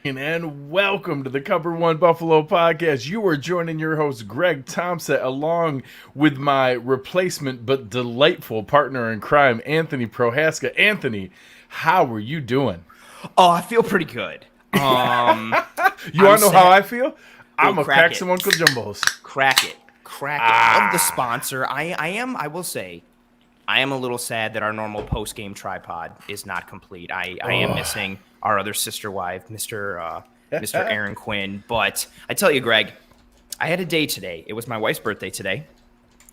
And welcome to the Cover One Buffalo podcast. You are joining your host, Greg Tompsett, along with my replacement but delightful partner in crime, Anthony Prohaska. Anthony, how are you doing? Oh, I feel pretty good. You want to know how I feel? I'm going to pack some Uncle Jumbos. Crack it. Love the sponsor. I will say, I am a little sad that our normal post-game tripod is not complete. I am missing our other sister wife, Mr. Aaron Quinn. But I tell you, Greg, I had a day today. It was my wife's birthday today.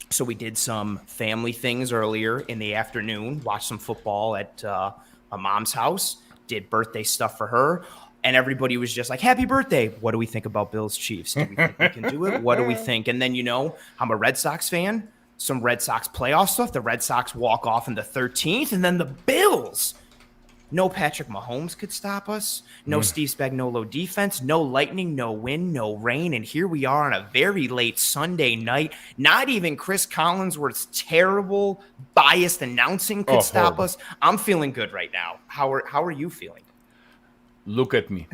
So we did some family things earlier in the afternoon, watched some football at my mom's house, did birthday stuff for her. And everybody was just like, happy birthday. What do we think about Bills Chiefs? Do we think we can do it? What do we think? And then, I'm a Red Sox fan. Some Red Sox playoff stuff. The Red Sox walk off in the 13th. And then the Bills. No Patrick Mahomes could stop us. No Steve Spagnuolo defense. No lightning, no wind, no rain. And here we are on a very late Sunday night. Not even Chris Collinsworth's terrible, biased announcing could stop us. I'm feeling good right now. How are you feeling? Look at me.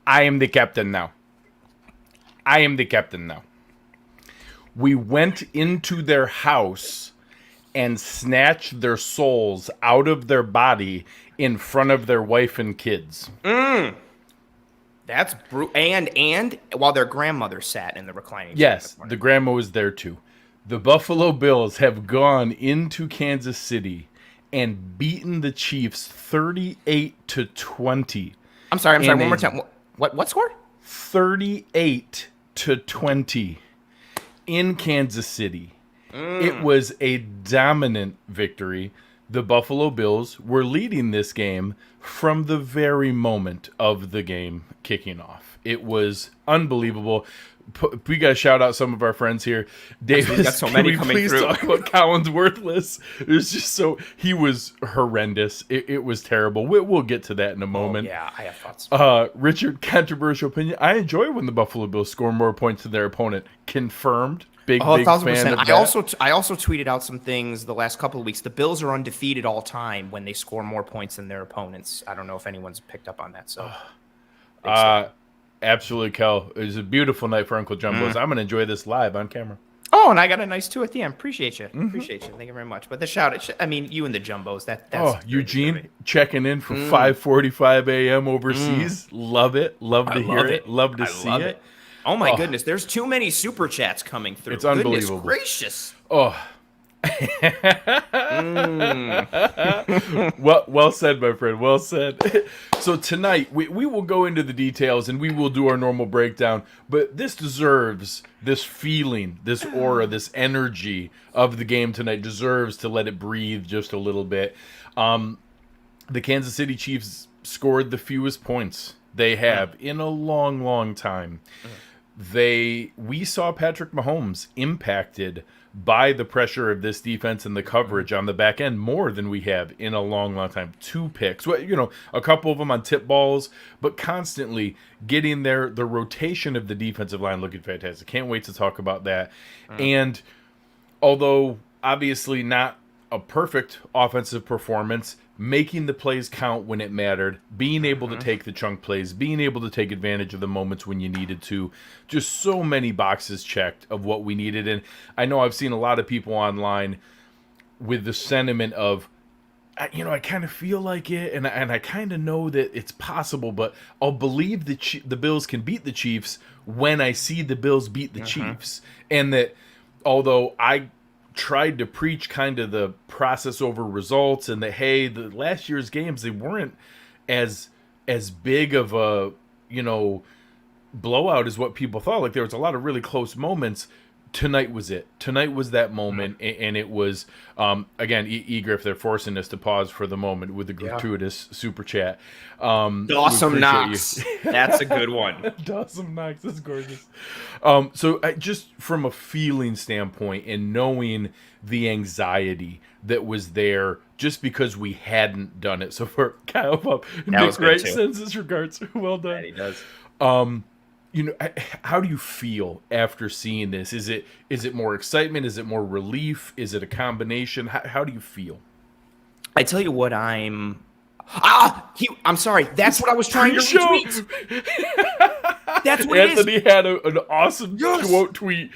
I am the captain now. We went into their house and snatched their souls out of their body in front of their wife and kids. That's brutal. And while their grandmother sat in the reclining chair. Yes, the grandma was there too. The Buffalo Bills have gone into Kansas City and beaten the Chiefs 38-20. I'm sorry, one more time. What score? 38-20 in Kansas City. It was a dominant victory. The Buffalo Bills were leading this game from the very moment of the game kicking off. It was unbelievable. We got to shout out some of our friends here. Davis, got so many can we coming please through. talk about Colin's Worthless? It was just he was horrendous. It was terrible. We'll get to that in a moment. Yeah, I have thoughts. Richard, controversial opinion. I enjoy when the Buffalo Bills score more points than their opponent. Confirmed. Big 1,000%. Fan of that. I also tweeted out some things the last couple of weeks. The Bills are undefeated all time when they score more points than their opponents. I don't know if anyone's picked up on that. So, absolutely, Kel. It was a beautiful night for Uncle Jumbos. I'm going to enjoy this live on camera. Oh, and I got a nice two at the end. Appreciate you. Appreciate you. Thank you very much. But the shout, you and the Jumbos. That's Eugene checking in for 5:45 a.m. overseas. Love it. Love to hear it. Love to see it. Oh my goodness, there's too many super chats coming through. It's unbelievable. Goodness gracious. Oh. Well said, my friend. Well said. So tonight we will go into the details and we will do our normal breakdown, but this deserves this feeling, this aura, this energy of the game tonight deserves to let it breathe just a little bit. The Kansas City Chiefs scored the fewest points they have in a long, long time. We saw Patrick Mahomes impacted by the pressure of this defense and the coverage on the back end more than we have in a long, long time. 2 picks, a couple of them on tip balls, but constantly getting there. The rotation of the defensive line looking fantastic. Can't wait to talk about that. And although obviously not a perfect offensive performance, making the plays count when it mattered, being able to take the chunk plays, being able to take advantage of the moments when you needed to. Just so many boxes checked of what we needed. And I know I've seen a lot of people online with the sentiment of, I kind of feel like it, and I kind of know that it's possible, but I'll believe the Bills can beat the Chiefs when I see the Bills beat the Chiefs. And that although I tried to preach kind of the process over results and that, hey, the last year's games, they weren't as big of a, blowout as what people thought. Like there was a lot of really close moments. Tonight was it. Tonight was that moment, and it was, again, Eger, if they're forcing us to pause for the moment with the gratuitous super chat. Dawson Knox. That's a good one. Dawson Knox. That's gorgeous. So just from a feeling standpoint and knowing the anxiety that was there just because we hadn't done it. So for Kyle Pup, Nick Wright sends his regards. Well done. Yeah, he does. How do you feel after seeing this? Is it more excitement? Is it more relief? Is it a combination? How do you feel? I tell you what, I'm I'm sorry. That's what I was trying to retweet. That's what Anthony it is. had an awesome quote tweet,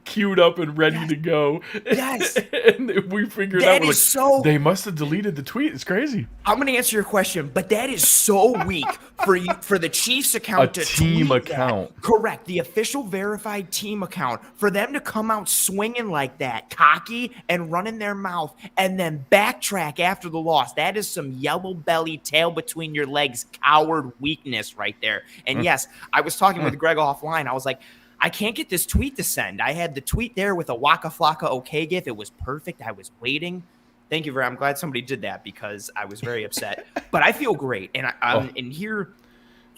queued up and ready to go. Yes. And we figured That out, is so... they must have deleted the tweet. It's crazy. I'm going to answer your question, but that is so weak for the Chiefs account to team account. That. Correct. The official verified team account, for them to come out swinging like that, cocky and running their mouth, and then backtrack after the loss. That is some yellow belly, tail between your legs, coward weakness right there. And yes, I was talking with Greg offline. I was like, I can't get this tweet to send. I had the tweet there with a Waka Flocka okay gif. It was perfect. I was waiting. Thank you, I'm glad somebody did that because I was very upset. But I feel great. And and here,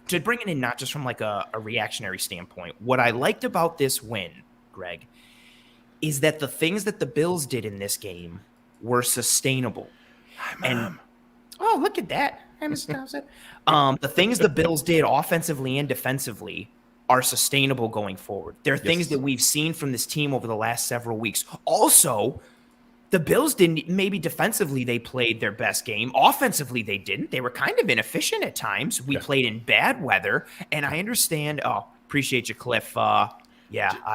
to bring it in not just from like a reactionary standpoint, what I liked about this win, Greg, is that the things that the Bills did in this game were sustainable. And oh, look at that. Hey, Mr. Tompsett. The things the Bills did offensively and defensively are sustainable going forward. There are things that we've seen from this team over the last several weeks. Also, the Bills didn't, maybe defensively they played their best game. Offensively, they didn't. They were kind of inefficient at times. We played in bad weather, and I understand. Oh, appreciate you, Cliff.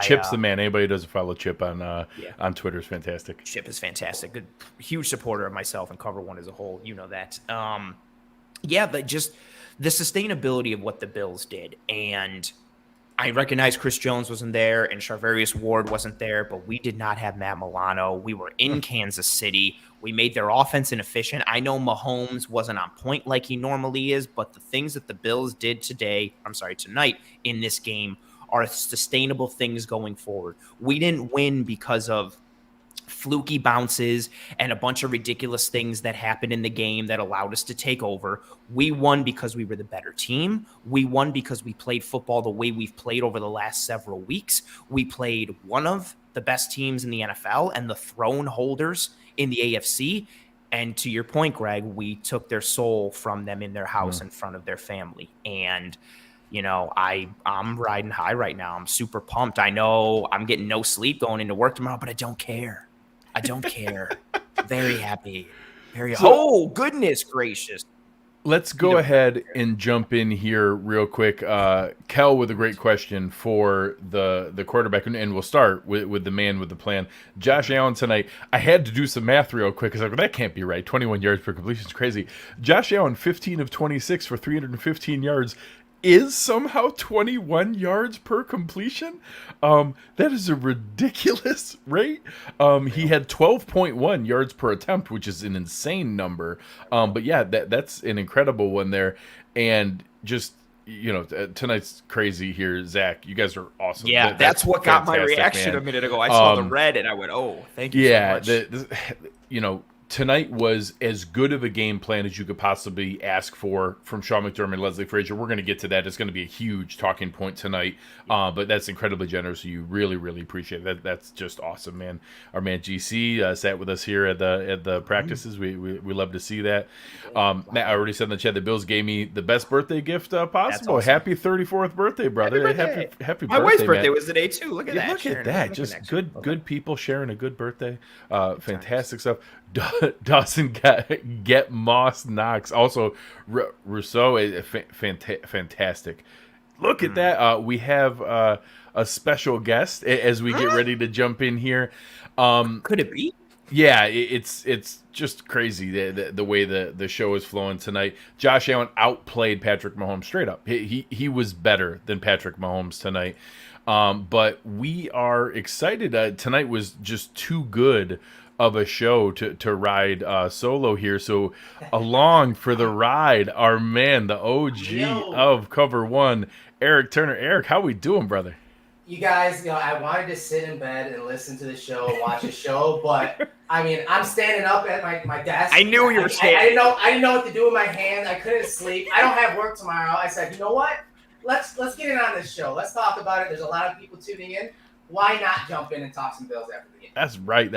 Chip's the man. Anybody who doesn't follow Chip on Twitter is fantastic. Chip is fantastic. Good, huge supporter of myself and Cover One as a whole. You know that. But just the sustainability of what the Bills did. And I recognize Chris Jones wasn't there and Charvarius Ward wasn't there, but we did not have Matt Milano. We were in Kansas City. We made their offense inefficient. I know Mahomes wasn't on point like he normally is, but the things that the Bills did tonight in this game are sustainable things going forward. We didn't win because of fluky bounces and a bunch of ridiculous things that happened in the game that allowed us to take over. We won because we were the better team. We won because we played football the way we've played over the last several weeks. We played one of the best teams in the NFL and the throne holders in the AFC. And to your point, Greg, we took their soul from them in their house in front of their family. And I'm riding high right now. I'm super pumped. I know I'm getting no sleep going into work tomorrow, but I don't care. Very happy. Oh, goodness gracious. Let's go ahead and jump in here real quick. Kel with a great question for the quarterback, and we'll start with the man with the plan. Josh Allen tonight. I had to do some math real quick because that can't be right. 21 yards per completion is crazy. Josh Allen, 15 of 26 for 315 yards. Is somehow 21 yards per completion. That is a ridiculous rate. He had 12.1 yards per attempt, which is an insane number. But yeah, that's an incredible one there. And just, tonight's crazy here. Zach, you guys are awesome. Yeah, that's what got my reaction, man. A minute ago. I saw the red and I went, oh, thank you so much. Tonight was as good of a game plan as you could possibly ask for from Sean McDermott and Leslie Frazier. We're going to get to that. It's going to be a huge talking point tonight, but that's incredibly generous. You really, really appreciate it. That's just awesome, man. Our man GC sat with us here at the practices. We love to see that. Matt, I already said in the chat, the Bills gave me the best birthday gift possible. Awesome. Happy 34th birthday, brother. Happy birthday. My wife's birthday was today too. Look at that. Look at that. Just good people sharing a good birthday. Fantastic stuff. Dawson get Moss Knox. Also, Rousseau, fantastic. Look at that. We have a special guest as we get ready to jump in here. Could it be? Yeah, it's just crazy the way the show is flowing tonight. Josh Allen outplayed Patrick Mahomes straight up. He was better than Patrick Mahomes tonight. But we are excited. Tonight was just too good of a show to ride solo here. So along for the ride, our man, the OG of Cover One, Erik Turner. Erik, how we doing, brother? You guys, I wanted to sit in bed and listen to the show, watch the show, but I mean, I'm standing up at my desk. I knew you were standing. I didn't know what to do with my hands. I couldn't sleep. I don't have work tomorrow. I said, you know what? Let's get in on this show. Let's talk about it. There's a lot of people tuning in. Why not jump in and talk some Bills after the game? That's right.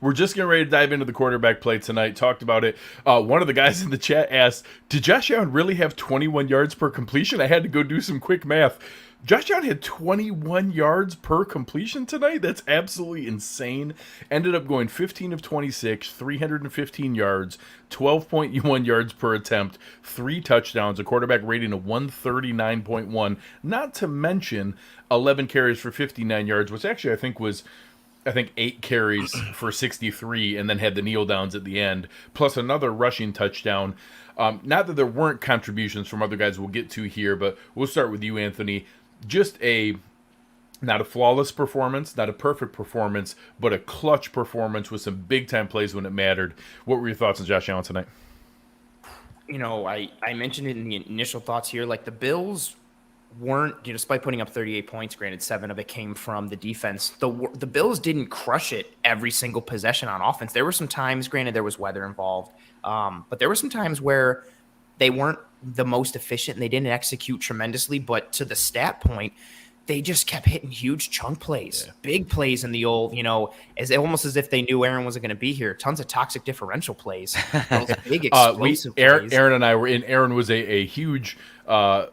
We're just getting ready to dive into the quarterback play tonight. Talked about it. One of the guys in the chat asked, did Josh Allen really have 21 yards per completion? I had to go do some quick math. Josh Allen had 21 yards per completion tonight. That's absolutely insane. Ended up going 15 of 26, 315 yards, 12.1 yards per attempt, 3 touchdowns, a quarterback rating of 139.1. Not to mention 11 carries for 59 yards, which actually I think 8 carries for 63, and then had the kneel downs at the end, plus another rushing touchdown. Not that there weren't contributions from other guys we'll get to here, but we'll start with you, Anthony. Just not a flawless performance, not a perfect performance, but a clutch performance with some big-time plays when it mattered. What were your thoughts on Josh Allen tonight? I mentioned it in the initial thoughts here. Like, the Bills weren't, despite putting up 38 points, granted 7 of it came from the defense, the Bills didn't crush it every single possession on offense. There were some times, granted there was weather involved, but there were some times where they weren't the most efficient and they didn't execute tremendously. But to the stat point, they just kept hitting huge chunk plays, big plays in the old, almost as if they knew Aaron wasn't going to be here. Tons of toxic differential plays, those big explosive plays. Aaron and I were in. Aaron was a huge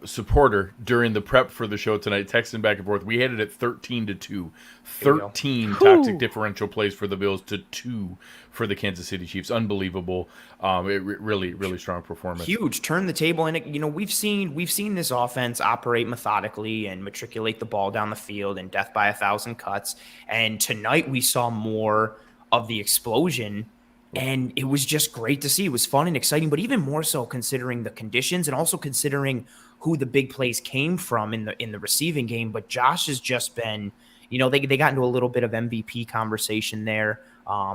supporter during the prep for the show tonight, texting back and forth. We had it at 13-2. 13 toxic differential plays for the Bills to 2 for the Kansas City Chiefs. Unbelievable. Really strong performance. Huge. Turn the table. And, we've seen this offense operate methodically and matriculate the ball down the field and death by 1,000 cuts. And tonight we saw more of the explosion. And it was just great to see. It was fun and exciting, but even more so considering the conditions and also considering who the big plays came from in the receiving game. But Josh has just been, they got into a little bit of MVP conversation there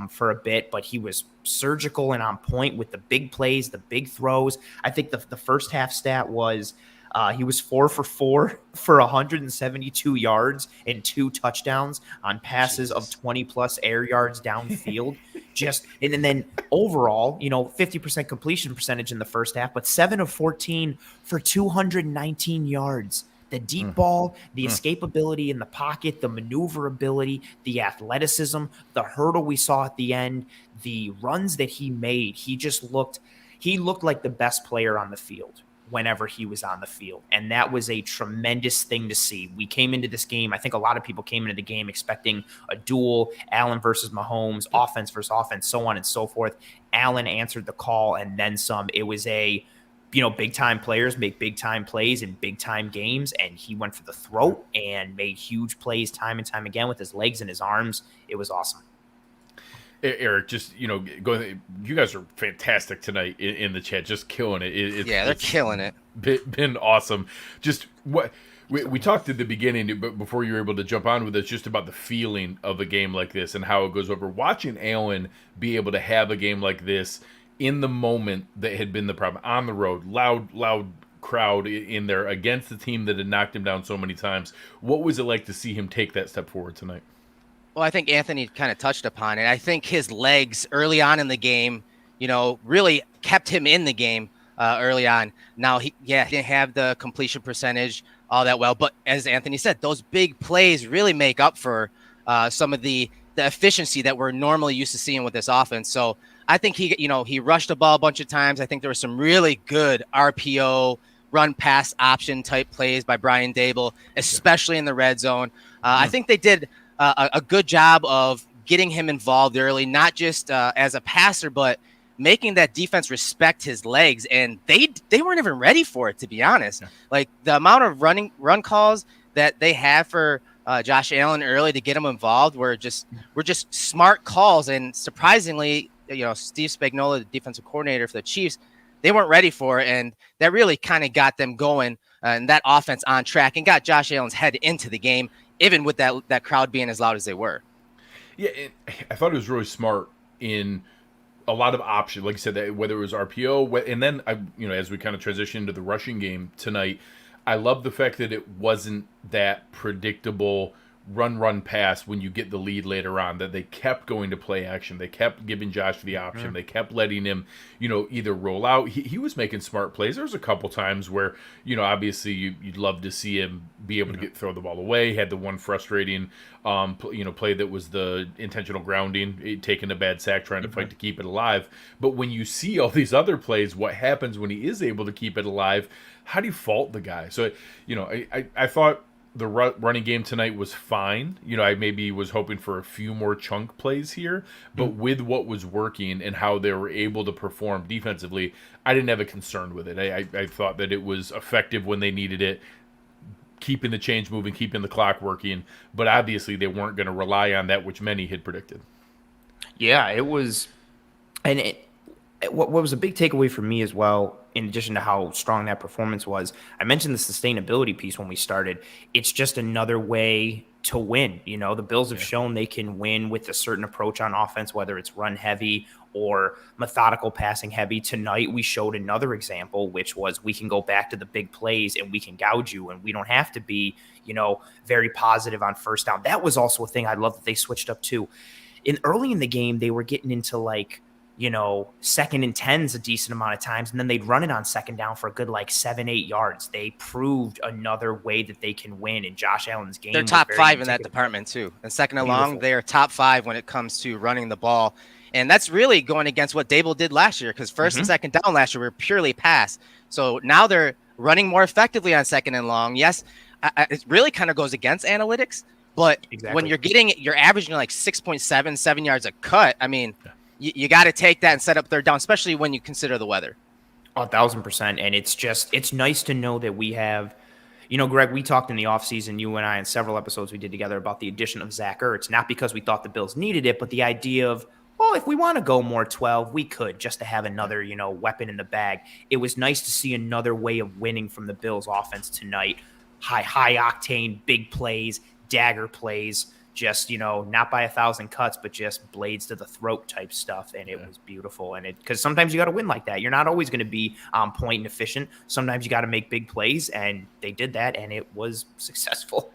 for a bit, but he was surgical and on point with the big plays, the big throws. I think the first half stat was he was 4 for 4 for 172 yards and 2 touchdowns on passes of 20+ air yards downfield. And then overall, 50% completion percentage in the first half, but 7 of 14 for 219 yards. The deep ball, the escapability in the pocket, the maneuverability, the athleticism, the hurdle we saw at the end, the runs that he made, he looked like the best player on the field whenever he was on the field. And that was a tremendous thing to see. We came into this game, I think a lot of people came into the game expecting a duel, Allen versus Mahomes, offense versus offense, so on and so forth. Allen answered the call and then some. It was big-time players make big-time plays in big-time games, and he went for the throat and made huge plays time and time again with his legs and his arms. It was awesome. Erik, just, you guys are fantastic tonight in the chat, just killing it. They're killing it. Been awesome. Just what we talked at the beginning, but before you were able to jump on with us, just about the feeling of a game like this and how it goes over. Watching Allen be able to have a game like this in the moment that had been the problem, on the road, loud crowd in there against the team that had knocked him down so many times. What was it like to see him take that step forward tonight? Well, I think Anthony kind of touched upon it. I think his legs early on in the game, really kept him in the game early on. Now, he didn't have the completion percentage all that well. But as Anthony said, those big plays really make up for some of the efficiency that we're normally used to seeing with this offense. So I think he rushed the ball a bunch of times. I think there were some really good RPO, run pass option type plays by Brian Dable, especially in the red zone. I think they did a good job of getting him involved early, not just as a passer, but making that defense respect his legs. And they weren't even ready for it, to be honest. Yeah. Like the amount of run calls that they had for Josh Allen early to get him involved were just smart calls. And surprisingly, Steve Spagnuolo, the defensive coordinator for the Chiefs, they weren't ready for it. And that really kind of got them going and that offense on track and got Josh Allen's head into the game, even with that crowd being as loud as they were. Yeah, I thought it was really smart in a lot of options, like you said, that whether it was RPO, and then as we kind of transition to the rushing game tonight, I love the fact that it wasn't that predictable run pass when you get the lead later on, that they kept going to play action. They kept giving Josh the option. They kept letting him, either roll out. He was making smart plays. There was a couple times where, obviously you'd love to see him be able to throw the ball away. He had the one frustrating, play that was the intentional grounding, taking a bad sack, trying to fight to keep it alive. But when you see all these other plays, what happens when he is able to keep it alive? How do you fault the guy? So, I thought the running game tonight was fine. I maybe was hoping for a few more chunk plays here, but with what was working and how they were able to perform defensively, I didn't have a concern with it. I thought that it was effective when they needed it, keeping the chains moving, keeping the clock working, but obviously they weren't going to rely on that, which many had predicted. Yeah, it was, and what was a big takeaway for me as well, in addition to how strong that performance was, I mentioned the sustainability piece when we started. It's just another way to win. The Bills have shown they can win with a certain approach on offense, whether it's run heavy or methodical passing heavy. Tonight, we showed another example, which was we can go back to the big plays and we can gouge you, and we don't have to be, very positive on first down. That was also a thing I love that they switched up too. Early in the game, they were getting into second and 10s a decent amount of times, and then they'd run it on second down for a good 7-8 yards. They proved another way that they can win in Josh Allen's game. They're top 5 in that department too. And second and long, they are top 5 when it comes to running the ball. And that's really going against what Dable did last year, because first and second down last year were purely pass. So now they're running more effectively on second and long. Yes, it really kind of goes against analytics, but when you're averaging 6.7, 7 yards a cut, I mean, you got to take that and set up third down, especially when you consider the weather. 1,000%. And it's nice to know that we have, Greg, we talked in the offseason, you and I, in several episodes we did together about the addition of Zach Ertz, not because we thought the Bills needed it, but the idea of, well, if we want to go more 12, we could, just to have another, weapon in the bag. It was nice to see another way of winning from the Bills offense tonight. High octane, big plays, dagger plays. Just, not by 1,000 cuts, but just blades to the throat type stuff. And it was beautiful. And because sometimes you got to win like that. You're not always going to be on point and efficient. Sometimes you got to make big plays, and they did that, and it was successful.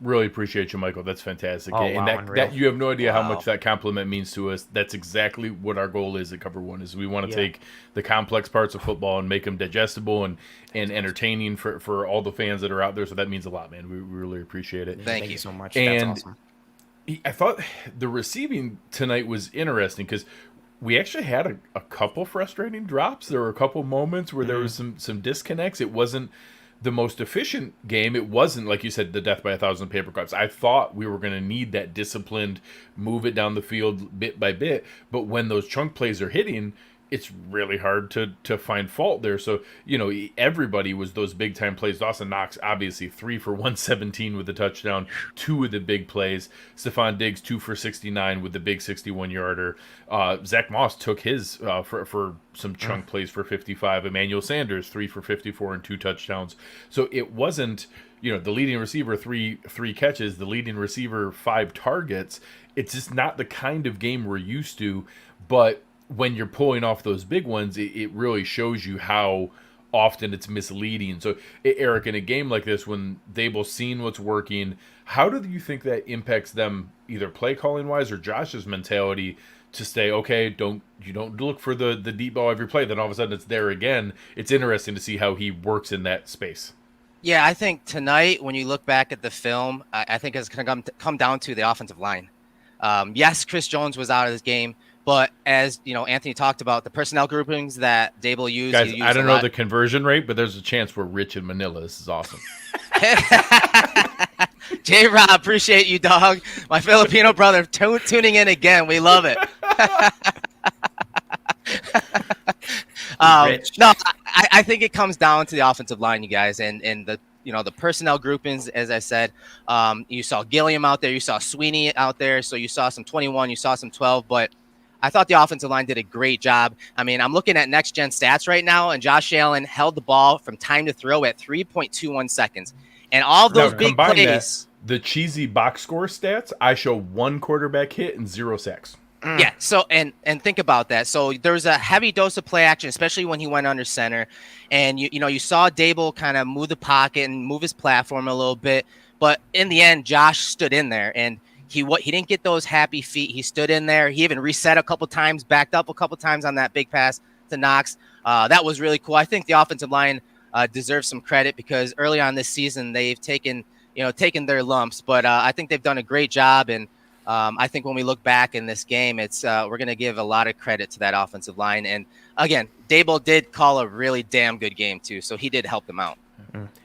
Really appreciate you, Michael. That's fantastic. Oh, and wow, that you have no idea how Wow. much that compliment means to us. That's exactly what our goal is at Cover One. Is we want to take the complex parts of football and make them digestible and entertaining for all the fans that are out there. So that means a lot, man. We really appreciate it. Thank you so much. And that's awesome. I thought the receiving tonight was interesting because we actually had a couple frustrating drops. There were a couple moments where there was some disconnects. It wasn't the most efficient game. It wasn't, like you said, the death by 1,000 paper cuts. I thought we were going to need that disciplined, move it down the field bit by bit. But when those chunk plays are hitting, it's really hard to find fault there. So, everybody was those big time plays. Dawson Knox, obviously 3 for 117 with the touchdown, 2 of the big plays. Stephon Diggs, 2 for 69 with the big 61 yarder. Zach Moss took his for some chunk plays for 55. Emmanuel Sanders, 3 for 54 and 2 touchdowns. So it wasn't, the leading receiver, three catches, the leading receiver, 5 targets. It's just not the kind of game we're used to. But when you're pulling off those big ones, it really shows you how often it's misleading. So, Erik, in a game like this, when Dable's seen what's working, how do you think that impacts them, either play calling wise or Josh's mentality, to stay, okay, you don't look for the deep ball every play, then all of a sudden it's there again. It's interesting to see how he works in that space. Yeah, I think tonight, when you look back at the film, I think it's going to come down to the offensive line. Yes, Chris Jones was out of this game, but as Anthony talked about, the personnel groupings that Dable used. Guys, I don't know the conversion rate, but there's a chance we're rich in Manila. This is awesome. J-Rob, appreciate you, dog. My Filipino brother tuning in again. We love it. No, I think it comes down to the offensive line, you guys, and the the personnel groupings. As I said, you saw Gilliam out there, you saw Sweeney out there, so you saw some 21, you saw some 12, but I thought the offensive line did a great job. I mean, I'm looking at next gen stats right now, and Josh Allen held the ball from time to throw at 3.21 seconds. And all of those big plays. The cheesy box score stats, I show 1 quarterback hit and 0 sacks. Yeah. So, and think about that. So there was a heavy dose of play action, especially when he went under center, and you saw Dable kind of move the pocket and move his platform a little bit, but in the end, Josh stood in there, and he didn't get those happy feet. He stood in there. He even reset a couple times, backed up a couple times on that big pass to Knox. That was really cool. I think the offensive line deserves some credit because early on this season they've taken their lumps, but I think they've done a great job. And I think when we look back in this game, we're going to give a lot of credit to that offensive line. And again, Dable did call a really damn good game too, so he did help them out.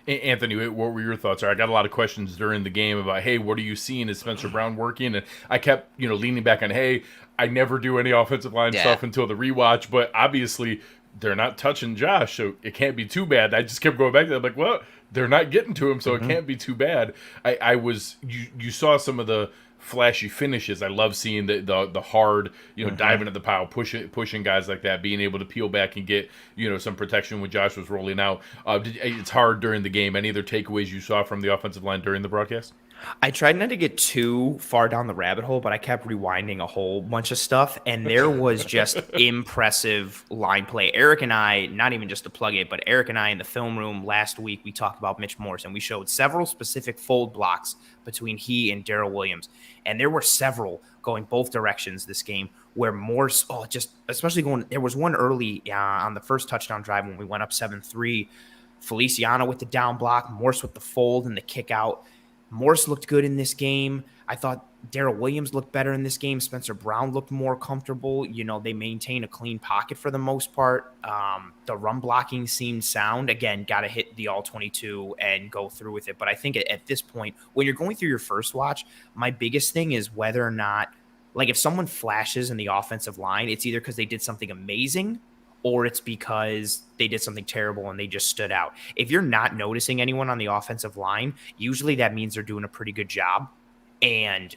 Anthony, what were your thoughts? I got a lot of questions during the game about, hey, what are you seeing? Is Spencer Brown working? And I kept, leaning back on, hey, I never do any offensive line stuff until the rewatch, but obviously they're not touching Josh, so it can't be too bad. I just kept going back to that, I'm like, well, they're not getting to him, so it can't be too bad. You saw some of the flashy finishes. I love seeing the hard, diving at the pile, pushing guys like that, being able to peel back and get, some protection when Josh was rolling out. It's hard during the game. Any other takeaways you saw from the offensive line during the broadcast? I tried not to get too far down the rabbit hole, but I kept rewinding a whole bunch of stuff, and there was just impressive line play. Erik and I, not even just to plug it, but Erik and I in the film room last week, we talked about Mitch Morse, and we showed several specific fold blocks between he and Darrell Williams, and there were several going both directions this game where Morse, there was one early on the first touchdown drive when we went up 7-3, Feliciano with the down block, Morse with the fold and the kick out. Morse looked good in this game. I thought Darrell Williams looked better in this game. Spencer Brown looked more comfortable. They maintain a clean pocket for the most part. The run blocking seemed sound. Again, got to hit the all-22 and go through with it. But I think at this point, when you're going through your first watch, my biggest thing is whether or not, if someone flashes in the offensive line, it's either because they did something amazing or it's because they did something terrible and they just stood out. If you're not noticing anyone on the offensive line, usually that means they're doing a pretty good job. And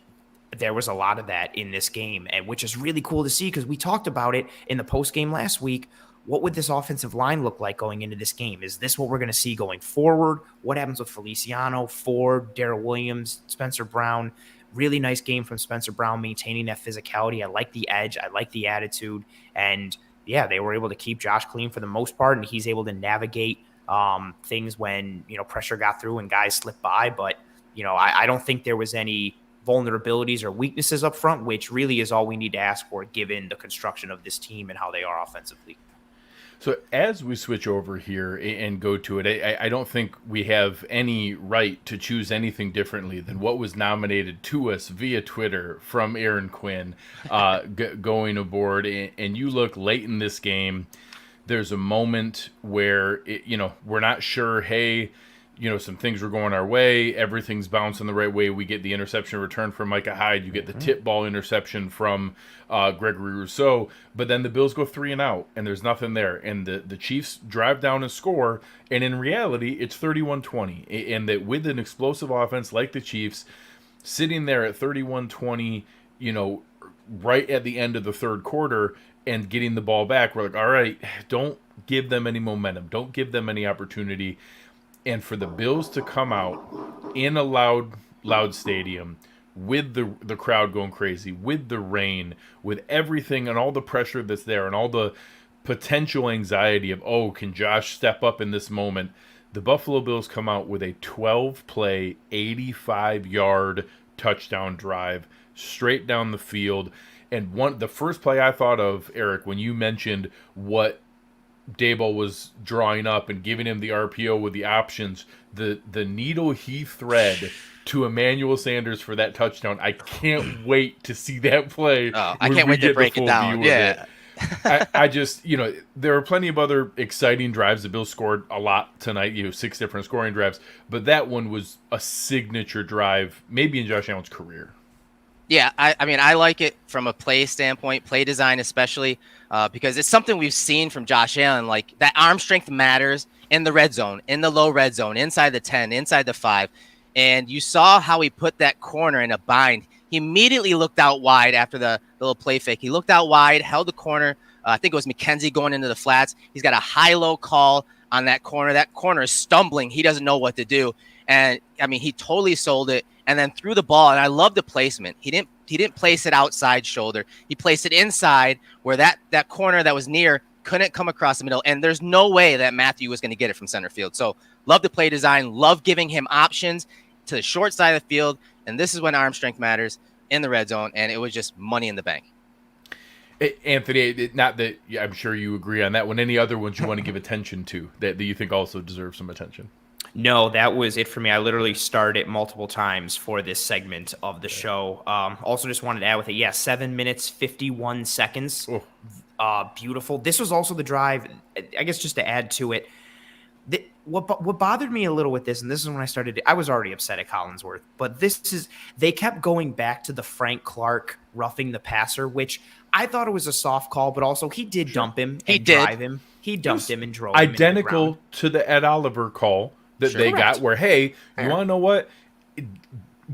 there was a lot of that in this game, and which is really cool to see because we talked about it in the post game last week. What would this offensive line look like going into this game? Is this what we're going to see going forward? What happens with Feliciano, Ford, Darrell Williams, Spencer Brown? Really nice game from Spencer Brown, maintaining that physicality. I like the edge. I like the attitude. And yeah, they were able to keep Josh clean for the most part, and he's able to navigate things when, pressure got through and guys slipped by. But, I don't think there was any vulnerabilities or weaknesses up front, which really is all we need to ask for given the construction of this team and how they are offensively. So as we switch over here and go to it, I don't think we have any right to choose anything differently than what was nominated to us via Twitter from Aaron Quinn going aboard. And you look late in this game, there's a moment where, we're not sure, hey, some things were going our way. Everything's bouncing the right way. We get the interception return from Micah Hyde. You get the tip ball interception from Gregory Rousseau. But then the Bills go 3 and out, and there's nothing there. And the Chiefs drive down and score. And in reality, it's 31-20. And that with an explosive offense like the Chiefs, sitting there at 31-20, right at the end of the third quarter and getting the ball back, we're like, all right, don't give them any momentum. Don't give them any opportunity. And for the Bills to come out in a loud stadium with the crowd going crazy, with the rain, with everything and all the pressure that's there and all the potential anxiety of, can Josh step up in this moment? The Buffalo Bills come out with a 12-play, 85-yard touchdown drive straight down the field. And the first play I thought of, Erik, when you mentioned what Daboll was drawing up and giving him the RPO with the options, the needle he thread to Emmanuel Sanders for that touchdown. I can't wait to see that play. I can't wait to break it down. Yeah. I just, there are plenty of other exciting drives. The Bills scored a lot tonight, 6 different scoring drives, but that one was a signature drive, maybe in Josh Allen's career. Yeah, I like it from a play standpoint, play design especially, because it's something we've seen from Josh Allen. Like, that arm strength matters in the red zone, in the low red zone, inside the 10, inside the 5. And you saw how he put that corner in a bind. He immediately looked out wide after the little play fake. He looked out wide, held the corner. I think it was McKenzie going into the flats. He's got a high-low call on that corner. That corner is stumbling. He doesn't know what to do. And, he totally sold it and then threw the ball. And I love the placement. He didn't place it outside shoulder. He placed it inside where that corner that was near couldn't come across the middle. And there's no way that Matthew was going to get it from center field. So love the play design. Love giving him options to the short side of the field. And this is when arm strength matters in the red zone. And it was just money in the bank. Anthony, not that I'm sure you agree on that one. Any other ones you want to give attention to that you think also deserve some attention? No, that was it for me. I literally starred it multiple times for this segment of the show. Also just wanted to add with it, 7 minutes, 51 seconds. Beautiful. This was also the drive, I guess just to add to it, What bothered me a little with this, and this is when I was already upset at Collinsworth, but they kept going back to the Frank Clark roughing the passer, which I thought it was a soft call, but also he did dump him and drive him. He dumped him and drove him identical to the Ed Oliver call that they got, where, hey, you want to know what?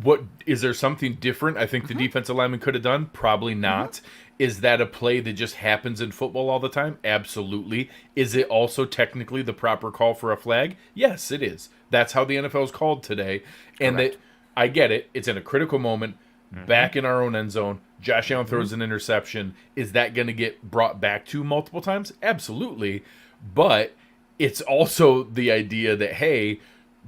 What is there something different I think the defensive lineman could have done? Probably not. Is that a play that just happens in football all the time? Absolutely. Is it also technically the proper call for a flag? Yes, it is. That's how the NFL is called today. And that I get it. It's in a critical moment, back in our own end zone. Josh Allen throws an interception. Is that going to get brought back to multiple times? Absolutely. But it's also the idea that, hey,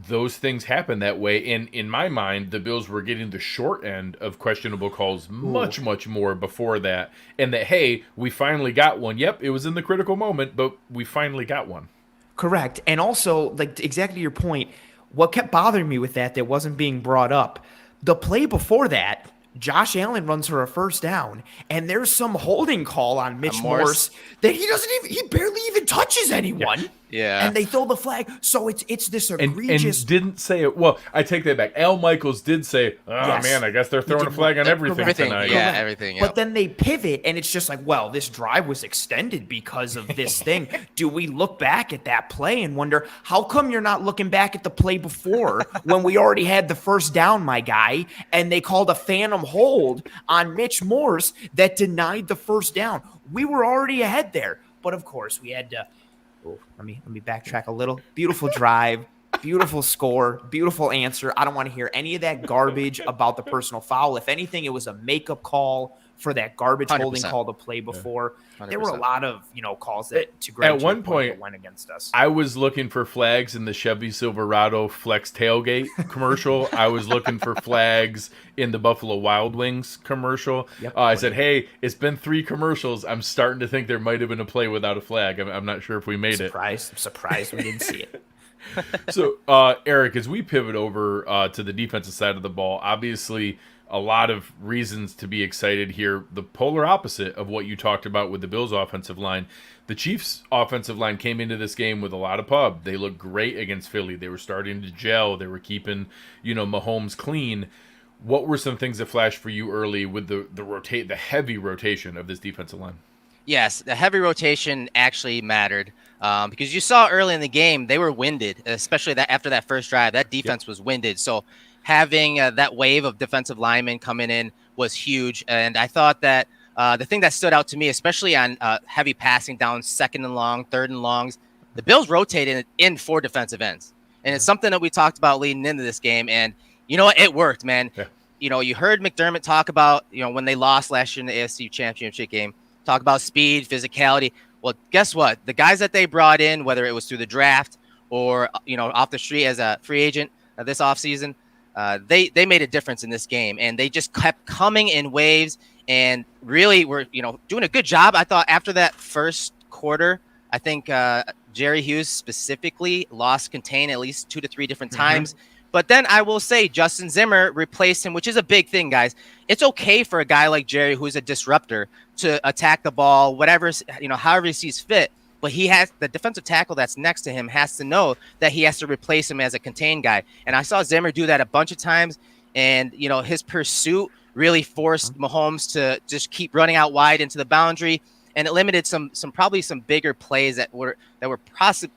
those things happen that way. And in my mind, the Bills were getting the short end of questionable calls much, much more before that. And that, hey, we finally got one. Yep, it was in the critical moment, but we finally got one. Correct. And also, like, exactly your point, what kept bothering me with that wasn't being brought up, the play before that, Josh Allen runs for a first down, and there's some holding call on Mitch Morse that he barely even touches anyone. Yeah. And they throw the flag. So it's this egregious. And didn't say it. Well, I take that back. Al Michaels did say, man, I guess they're throwing a flag on everything tonight. Yeah, everything. Yep. But then they pivot, and it's just like, well, this drive was extended because of this thing. Do we look back at that play and wonder, how come you're not looking back at the play before when we already had the first down, my guy, and they called a phantom hold on Mitch Morse that denied the first down? We were already ahead there. But, of course, we had to let me backtrack a little. Beautiful drive, beautiful score, beautiful answer. I don't want to hear any of that garbage about the personal foul. If anything, it was a makeup call for that garbage 100%. holding call to play before. 100%. There were a lot of calls that at one point went against us. I was looking for flags in the Chevy Silverado Flex tailgate commercial. I was looking for flags in the Buffalo Wild Wings commercial. Yep. I said, hey, it's been 3 commercials. I'm starting to think there might have been a play without a flag. I'm not sure if we made it. I'm surprised we didn't see it. So, Erik, as we pivot over to the defensive side of the ball, obviously a lot of reasons to be excited here. The polar opposite of what you talked about with the Bills' offensive line. The Chiefs' offensive line came into this game with a lot of pub. They looked great against Philly. They were starting to gel. They were keeping, Mahomes clean. What were some things that flashed for you early with the heavy rotation of this defensive line? Yes, the heavy rotation actually mattered because you saw early in the game they were winded, especially after that first drive. That defense was winded. So having that wave of defensive linemen coming in was huge. And I thought that the thing that stood out to me, especially on heavy passing down, 2nd and long, 3rd and longs, the Bills rotated in 4 defensive ends. And it's something that we talked about leading into this game. And you know what? It worked, man. Yeah. You heard McDermott talk about, when they lost last year in the AFC Championship game, talk about speed, physicality. Well, guess what? The guys that they brought in, whether it was through the draft or, off the street as a free agent this offseason, they made a difference in this game, and they just kept coming in waves and really were, doing a good job. I thought after that first quarter, I think Jerry Hughes specifically lost contain at least 2 to 3 different times. But then I will say Justin Zimmer replaced him, which is a big thing, guys. It's okay for a guy like Jerry, who's a disruptor, to attack the ball, whatever, however he sees fit. But the defensive tackle that's next to him has to know that he has to replace him as a contained guy. And I saw Zimmer do that a bunch of times. And, his pursuit really forced Mahomes to just keep running out wide into the boundary. And it limited some bigger plays that were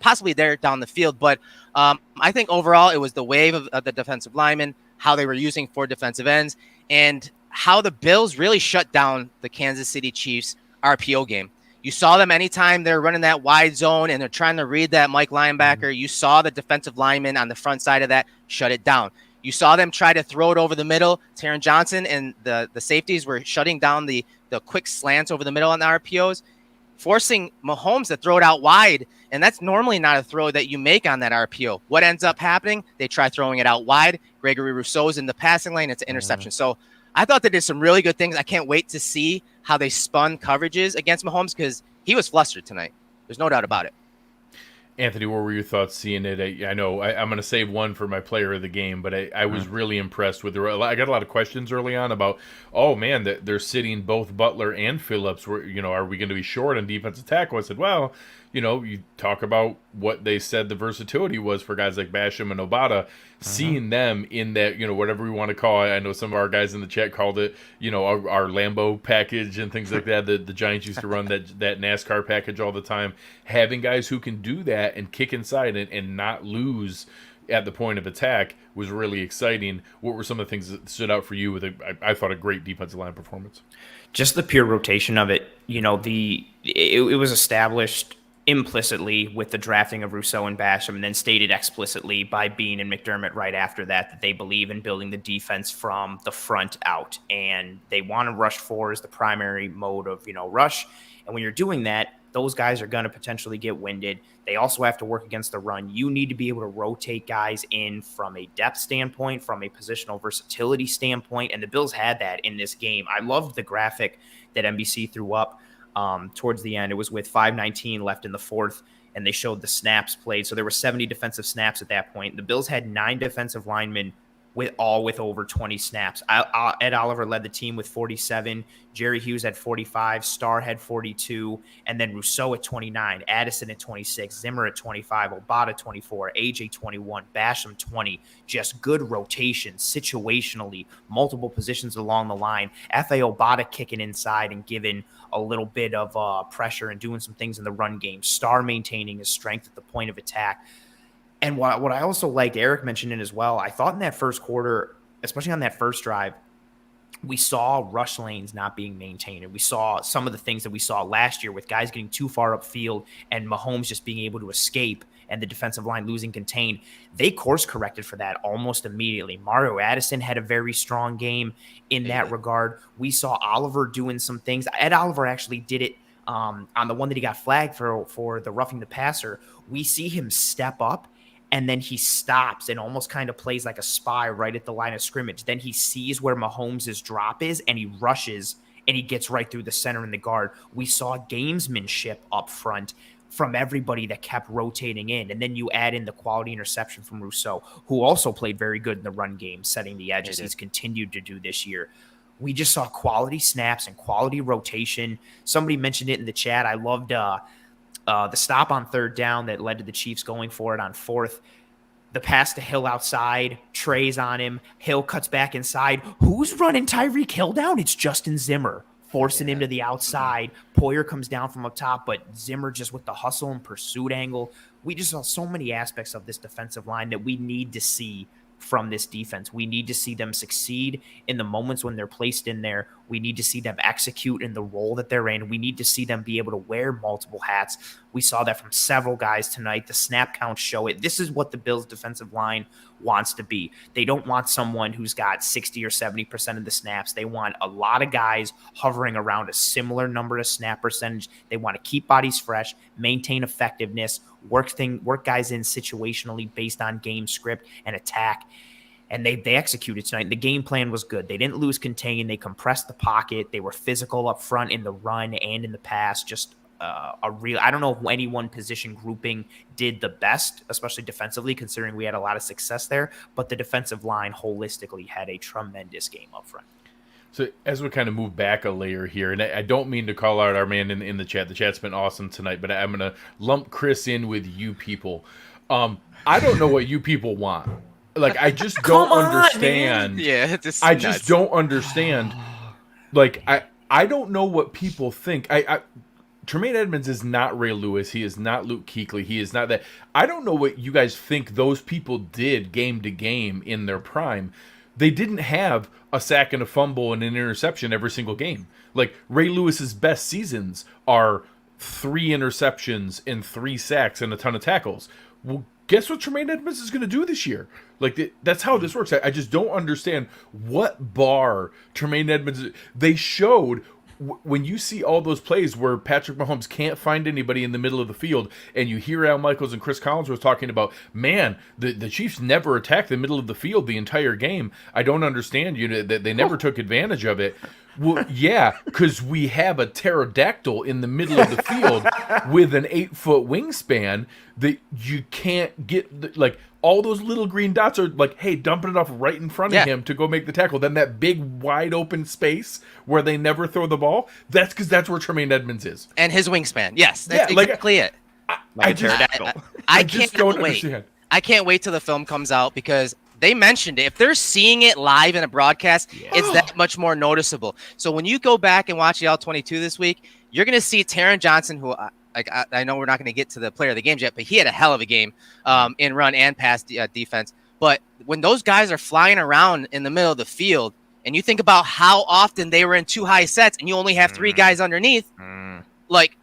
possibly there down the field. But I think overall it was the wave of the defensive linemen, how they were using 4 defensive ends, and how the Bills really shut down the Kansas City Chiefs RPO game. You saw them anytime they're running that wide zone and they're trying to read that Mike linebacker. You saw the defensive lineman on the front side of that shut it down. You saw them try to throw it over the middle. Taryn Johnson and the safeties were shutting down the quick slants over the middle on the RPOs, forcing Mahomes to throw it out wide. And that's normally not a throw that you make on that RPO. What ends up happening? They try throwing it out wide. Gregory Rousseau's in the passing lane. It's an interception. So I thought they did some really good things. I can't wait to see how they spun coverages against Mahomes because he was flustered tonight. There's no doubt about it. Anthony, what were your thoughts seeing it? I know I'm going to save one for my player of the game, but I was really impressed with I got a lot of questions early on about, oh man, that they're sitting both Butler and Phillips. Are we going to be short on defensive tackle? I said, well, you talk about what they said the versatility was for guys like Basham and Obata, seeing them in that, whatever we want to call it. I know some of our guys in the chat called it, our Lambo package and things like that. The Giants used to run that NASCAR package all the time. Having guys who can do that and kick inside and not lose at the point of attack was really exciting. What were some of the things that stood out for you with I thought a great defensive line performance? Just the pure rotation of it. It was established implicitly with the drafting of Rousseau and Basham, and then stated explicitly by Bean and McDermott right after that they believe in building the defense from the front out, and they want to rush 4 as the primary mode of rush. And when you're doing that, those guys are going to potentially get winded. They also have to work against the run. You need to be able to rotate guys in from a depth standpoint, from a positional versatility standpoint, and the Bills had that in this game. I loved the graphic that NBC threw up towards the end. It was with 5:19 left in the fourth, and they showed the snaps played. So there were 70 defensive snaps at that point. The Bills had 9 defensive linemen with over 20 snaps. Ed Oliver led the team with 47. Jerry Hughes had 45. Starr had 42. And then Rousseau at 29. Addison at 26. Zimmer at 25. Obata 24. AJ 21. Basham 20. Just good rotation, situationally, multiple positions along the line. F.A. Obata kicking inside and giving a little bit of pressure and doing some things in the run game. Starr maintaining his strength at the point of attack. And what I also liked, Erik mentioned it as well, I thought in that first quarter, especially on that first drive, we saw rush lanes not being maintained. And we saw some of the things that we saw last year with guys getting too far upfield and Mahomes just being able to escape and the defensive line losing contain. They course corrected for that almost immediately. Mario Addison had a very strong game in that regard. We saw Oliver doing some things. Ed Oliver actually did it on the one that he got flagged for the roughing the passer. We see him step up, and then he stops and almost kind of plays like a spy right at the line of scrimmage. Then he sees where Mahomes' drop is, and he rushes, and he gets right through the center and the guard. We saw gamesmanship up front from everybody that kept rotating in. And then you add in the quality interception from Rousseau, who also played very good in the run game, setting the edges. He's continued to do this year. We just saw quality snaps and quality rotation. Somebody mentioned it in the chat. I loved the stop on third down that led to the Chiefs going for it on fourth. The pass to Hill outside, Trey's on him. Hill cuts back inside. Who's running Tyreek Hill down? It's Justin Zimmer, forcing him to the outside. Poyer comes down from up top, but Zimmer just with the hustle and pursuit angle. We just saw so many aspects of this defensive line that we need to see from this defense. We need to see them succeed in the moments when they're placed in there. We need to see them execute in the role that they're in. We need to see them be able to wear multiple hats. We saw that from several guys tonight. The snap counts show it. This is what the Bills' defensive line wants to be. They don't want someone who's got 60 or 70% of the snaps. They want a lot of guys hovering around a similar number of snap percentage. They want to keep bodies fresh, maintain effectiveness, work guys in situationally based on game script and attack. And they executed tonight. The game plan was good. They didn't lose contain. They compressed the pocket. They were physical up front in the run and in the pass. Just I don't know if any one position grouping did the best, especially defensively, considering we had a lot of success there. But the defensive line holistically had a tremendous game up front. So as we kind of move back a layer here, and I don't mean to call out our man in the chat. The chat's been awesome tonight, but I'm going to lump Chris in with you people. I don't know what you people want. Like, I just don't understand. Yeah, I just don't understand. Like, I don't know what people think. Tremaine Edmonds is not Ray Lewis. He is not Luke Kuechly. He is not that. I don't know what you guys think those people did game to game in their prime. They didn't have a sack and a fumble and an interception every single game. Like, Ray Lewis's best seasons are 3 interceptions and 3 sacks and a ton of tackles. Well, guess what Tremaine Edmonds is going to do this year? Like, that's how this works. I just don't understand what bar Tremaine Edmonds. They showed when you see all those plays where Patrick Mahomes can't find anybody in the middle of the field, and you hear Al Michaels and Chris Collins was talking about, man, the Chiefs never attacked the middle of the field the entire game. I don't understand that they never took advantage of it. Well, yeah, because we have a pterodactyl in the middle of the field with an 8-foot wingspan that you can't get. Like, all those little green dots are like, hey, dumping it off right in front of him to go make the tackle. Then that big wide open space where they never throw the ball, that's because that's where Tremaine Edmonds is. And his wingspan. Yes, that's exactly it. like a just- pterodactyl. I just can't don't wait. understand. I can't wait till the film comes out because they mentioned it. If they're seeing it live in a broadcast, it's that much more noticeable. So when you go back and watch the L22 this week, you're going to see Taryn Johnson, who I know we're not going to get to the player of the game yet, but he had a hell of a game in run and pass defense. But when those guys are flying around in the middle of the field, and you think about how often they were in 2 high sets and you only have 3 guys underneath,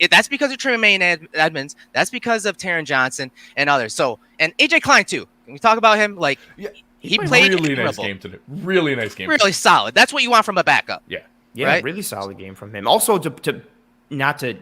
that's because of Tremaine Edmonds. That's because of Taryn Johnson and others. So, and AJ Klein too. Can we talk about him? Like, he played really nice admirable. game today. Really nice game. Really solid. That's what you want from a backup. Yeah. Yeah, right? really solid game from him. Also, to not to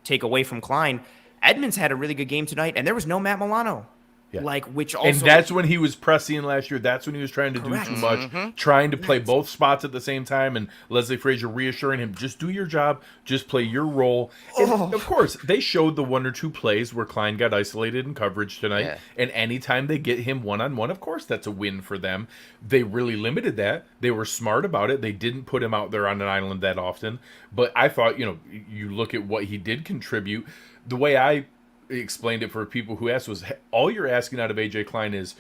take away from Klein, Edmonds had a really good game tonight, and there was no Matt Milano. Yeah. Which also, And that's when he was pressing last year. That's when he was trying to Correct. do too much, trying to play both spots at the same time. And Leslie Frazier reassuring him, just do your job, just play your role. And of course, they showed the 1 or 2 plays where Klein got isolated in coverage tonight. Yeah. And anytime they get him one-on-one, of course, that's a win for them. They really limited that. They were smart about it. They didn't put him out there on an island that often. But I thought, you look at what he did contribute. The way I explained it for people who asked was, all you're asking out of AJ Klein is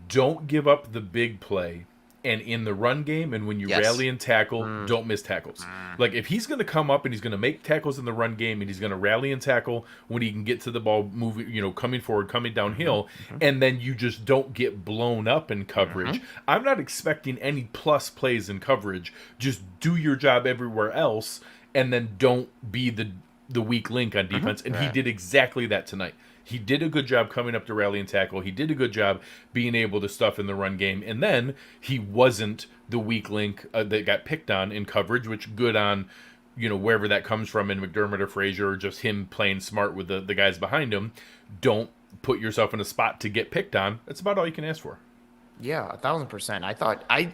don't give up the big play, and in the run game and when you rally and tackle, don't miss tackles. Like, if he's going to come up and he's going to make tackles in the run game and he's going to rally and tackle when he can get to the ball moving, coming forward, coming downhill, and then you just don't get blown up in coverage. I'm not expecting any plus plays in coverage. Just do your job everywhere else, and then don't be the weak link on defense, and he did exactly that tonight. He did a good job coming up to rally and tackle. He did a good job being able to stuff in the run game, and then he wasn't the weak link that got picked on in coverage, which good on, wherever that comes from in McDermott or Frazier, or just him playing smart with the guys behind him. Don't put yourself in a spot to get picked on. That's about all you can ask for. Yeah, 1,000%. I thought I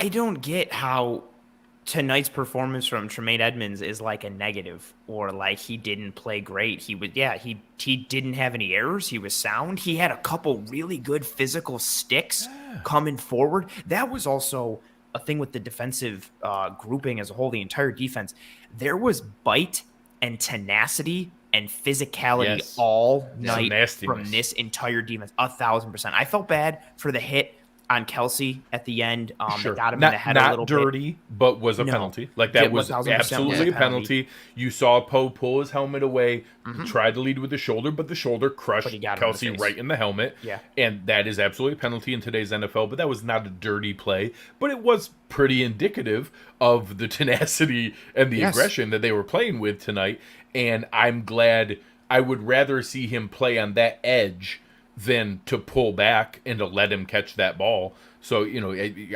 don't get how tonight's performance from Tremaine Edmonds is like a negative, or like he didn't play great. He didn't have any errors. He was sound. He had a couple really good physical sticks coming forward. That was also a thing with the defensive grouping as a whole, the entire defense. There was bite and tenacity and physicality all night from this entire defense. 1,000%. I felt bad for the hit on Kelsey at the end. It got him in the head a little bit. Not dirty, but was a penalty. Like, that was 1,000% absolutely a penalty. You saw Poe pull his helmet away, tried to lead with the shoulder, but the shoulder crushed Kelsey right in the helmet. Yeah. And that is absolutely a penalty in today's NFL, but that was not a dirty play. But it was pretty indicative of the tenacity and the aggression that they were playing with tonight. And I'm glad. I would rather see him play on that edge than to pull back and to let him catch that ball. So,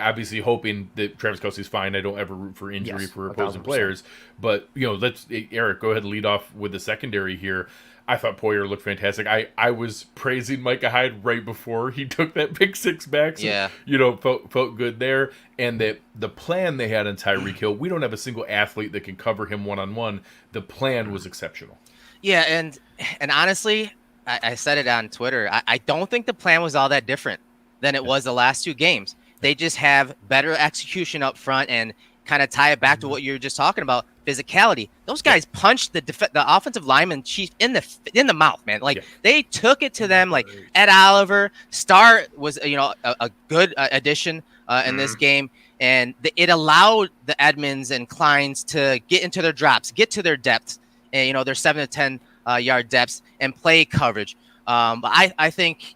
obviously hoping that Travis Kelce's fine. I don't ever root for injury for opposing 1,000%. players. But, let's, Eric, go ahead and lead off with the secondary here. I thought Poyer looked fantastic. I was praising Micah Hyde right before he took that pick 6 back. So, felt good there. And that the plan they had on Tyreek Hill, we don't have a single athlete that can cover him one-on-one. The plan was exceptional. Yeah, and honestly, I said it on Twitter. I don't think the plan was all that different than it was the last 2 games. They just have better execution up front, and kind of tie it back to what you were just talking about, physicality. Those guys punched the offensive lineman chief in the mouth, man. Like, they took it to them. Like, Ed Oliver, Star was a good addition in this game, and it allowed the Edmonds and Kleins to get into their drops, get to their depths, and their 7 to 10 yard depths, and play coverage. But I think,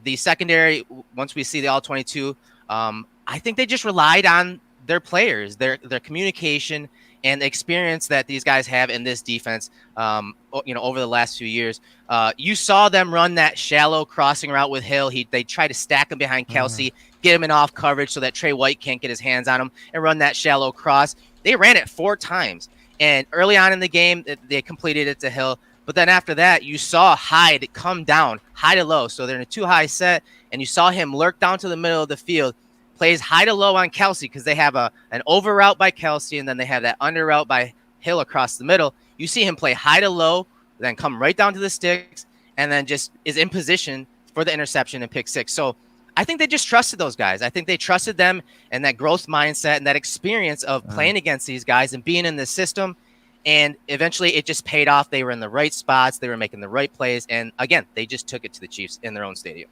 the secondary, once we see the all-22, I think they just relied on their players, their communication, and the experience that these guys have in this defense, over the last few years. You saw them run that shallow crossing route with Hill. They try to stack him behind Kelsey, get him in off coverage so that Trey White can't get his hands on him, and run that shallow cross. They ran it 4 times. And early on in the game, they completed it to Hill. But then after that, you saw Hyde come down, high to low. So they're in a 2 high set, and you saw him lurk down to the middle of the field, plays high to low on Kelsey because they have an over route by Kelsey, and then they have that under route by Hill across the middle. You see him play high to low, then come right down to the sticks, and then just is in position for the interception and pick 6. So I think they just trusted those guys. I think they trusted them and that growth mindset and that experience of playing against these guys and being in the system. And eventually it just paid off. They were in the right spots. They were making the right plays. And again, they just took it to the Chiefs in their own stadium.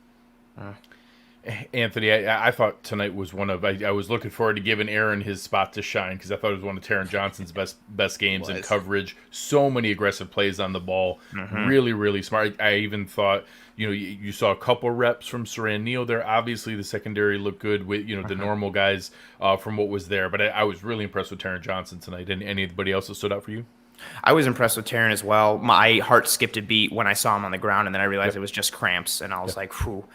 Anthony, I thought tonight was one of I was looking forward to giving Aaron his spot to shine because I thought it was one of Taryn Johnson's best games in coverage. So many aggressive plays on the ball, really, really smart. I even thought, you saw a couple reps from Saran Neal there. Obviously, the secondary looked good with the normal guys from what was there. But I was really impressed with Taryn Johnson tonight. And anybody else that stood out for you? I was impressed with Taryn as well. My heart skipped a beat when I saw him on the ground, and then I realized it was just cramps, and I was like, "Whew."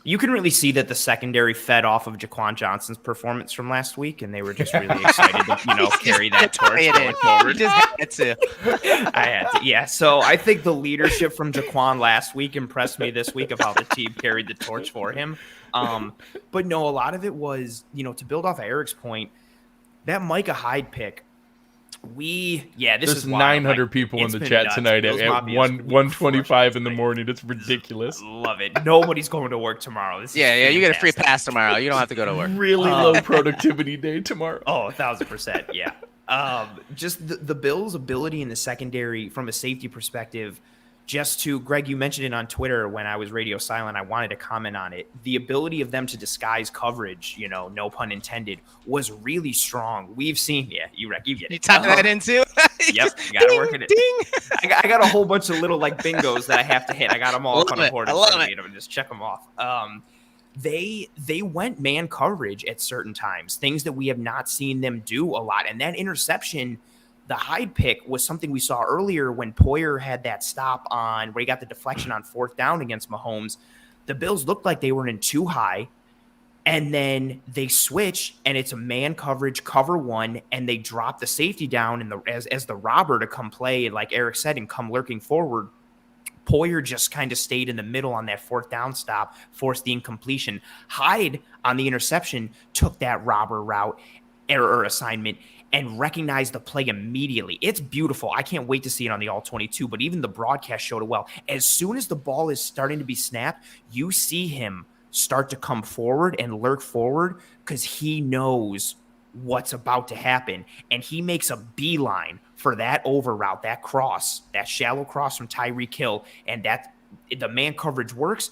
You can really see that the secondary fed off of Jaquan Johnson's performance from last week, and they were just really excited to, carry that torch going forward. You just had to. I had to, yeah. So I think the leadership from Jaquan last week impressed me this week of how the team carried the torch for him. But no, a lot of it was, to build off of Eric's point, that Micah Hyde pick. There's 900 people in the chat tonight at 1:25 in the morning. It's ridiculous. I love it. Nobody's going to work tomorrow. You get a free pass tomorrow. You don't have to go to work. Really low productivity day tomorrow. Oh, 1,000%. Yeah. Just the Bills' ability in the secondary from a safety perspective. Just to, Greg, you mentioned it on Twitter when I was radio silent. I wanted to comment on it. The ability of them to disguise coverage, no pun intended, was really strong. We've seen, you get it. You type that in too? Yep, you got to work it. I got a whole bunch of little bingos that I have to hit. I got them all up on the board. I love it. Just check them off. They went man coverage at certain times, things that we have not seen them do a lot. And that interception, the Hyde pick, was something we saw earlier when Poyer had that stop on where he got the deflection on 4th down against Mahomes. The Bills looked like they were in too high, and then they switch, and it's a man coverage, cover one, and they drop the safety down as the robber to come play, like Erik said, and come lurking forward. Poyer just kind of stayed in the middle on that 4th down stop, forced the incompletion. Hyde on the interception took that robber route or assignment and recognized the play immediately. It's beautiful. I can't wait to see it on the All-22, but even the broadcast showed it well. As soon as the ball is starting to be snapped, you see him start to come forward and lurk forward because he knows what's about to happen, and he makes a beeline for that over route, that cross, that shallow cross from Tyreek Hill, and that the man coverage works.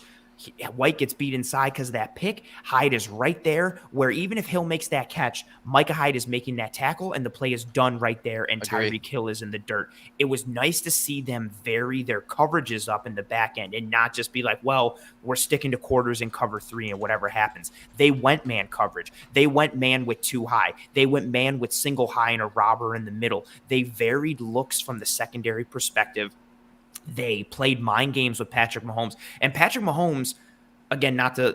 White gets beat inside because of that pick. Hyde is right there where even if Hill makes that catch, Micah Hyde is making that tackle and the play is done right there and Tyreek Hill is in the dirt. It was nice to see them vary their coverages up in the back end and not just be like, well, we're sticking to quarters in cover 3 and whatever happens. They went man coverage. They went man with 2 high. They went man with single high and a robber in the middle. They varied looks from the secondary perspective. They played mind games with Patrick Mahomes. And Patrick Mahomes, again, not to,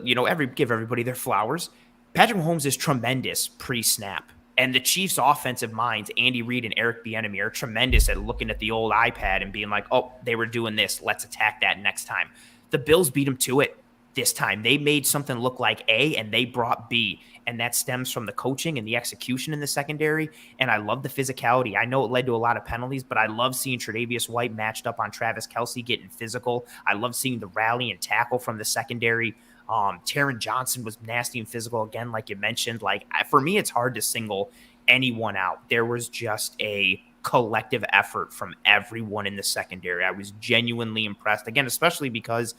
give everybody their flowers. Patrick Mahomes is tremendous pre-snap. And the Chiefs' offensive minds, Andy Reid and Eric Bieniemy, are tremendous at looking at the old iPad and being like, oh, they were doing this. Let's attack that next time. The Bills beat them to it this time. They made something look like A, and they brought B. And that stems from the coaching and the execution in the secondary. And I love the physicality. I know it led to a lot of penalties, but I love seeing Tre'Davious White matched up on Travis Kelce getting physical. I love seeing the rally and tackle from the secondary. Taryn Johnson was nasty and physical again, like you mentioned. For me, it's hard to single anyone out. There was just a collective effort from everyone in the secondary. I was genuinely impressed, again, especially because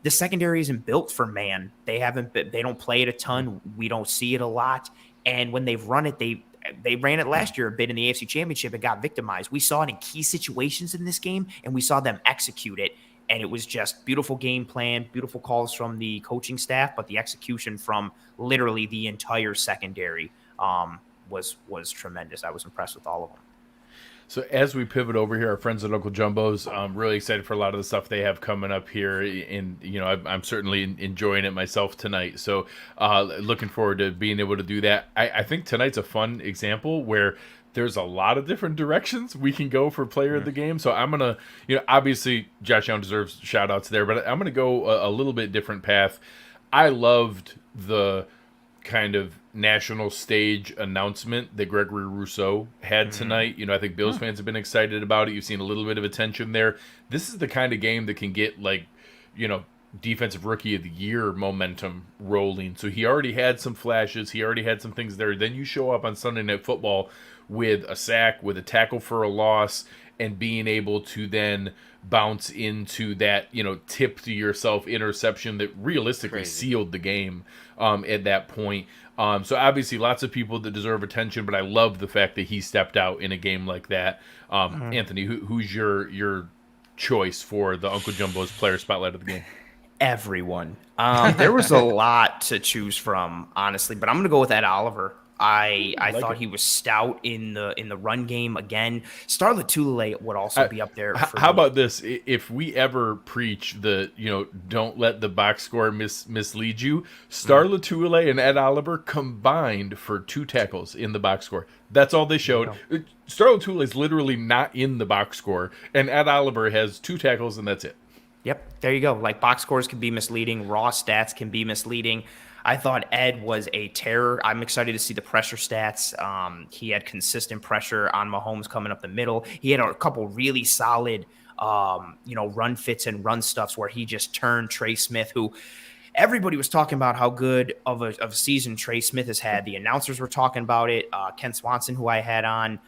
the secondary isn't built for man. They don't play it a ton. We don't see it a lot. And when they've run it, they ran it last year a bit in the AFC Championship and got victimized. We saw it in key situations in this game, and we saw them execute it. And it was just beautiful game plan, beautiful calls from the coaching staff, but the execution from literally the entire secondary was tremendous. I was impressed with all of them. So as we pivot over here, our friends at Uncle Jumbo's, I'm really excited for a lot of the stuff they have coming up here. And, I'm certainly enjoying it myself tonight. So looking forward to being able to do that. I think tonight's a fun example where there's a lot of different directions we can go for player of the game. So I'm going to, obviously Josh Young deserves shout outs there, but I'm going to go a little bit different path. I loved the kind of national stage announcement that Gregory Rousseau had tonight. I think Bills fans have been excited about it. You've seen a little bit of attention there. This is the kind of game that can get defensive rookie of the year momentum rolling. So he already had some flashes. He already had some things there. Then you show up on Sunday Night Football with a sack, with a tackle for a loss, and being able to then bounce into that, tip to yourself interception that realistically sealed the game at that point. So obviously lots of people that deserve attention, but I love the fact that he stepped out in a game like that. Anthony, who's your choice for the Uncle Jumbo's player spotlight of the game? Everyone. There was a lot to choose from, honestly, but I'm going to go with Ed Oliver. I thought he was stout in the run game again. Star Lotulelei would also be up there. How about this? If we ever preach the don't let the box score mislead you, Star Lotulelei and Ed Oliver combined for 2 tackles in the box score. That's all they showed. Star Lotulelei is literally not in the box score, and Ed Oliver has 2 tackles, and that's it. Yep, there you go. Like, box scores can be misleading. Raw stats can be misleading. I thought Ed was a terror. I'm excited to see the pressure stats. He had consistent pressure on Mahomes coming up the middle. He had a couple really solid, run fits and run stuffs where he just turned Trey Smith, who everybody was talking about how good of a season Trey Smith has had. The announcers were talking about it. Ken Swanson, who I had on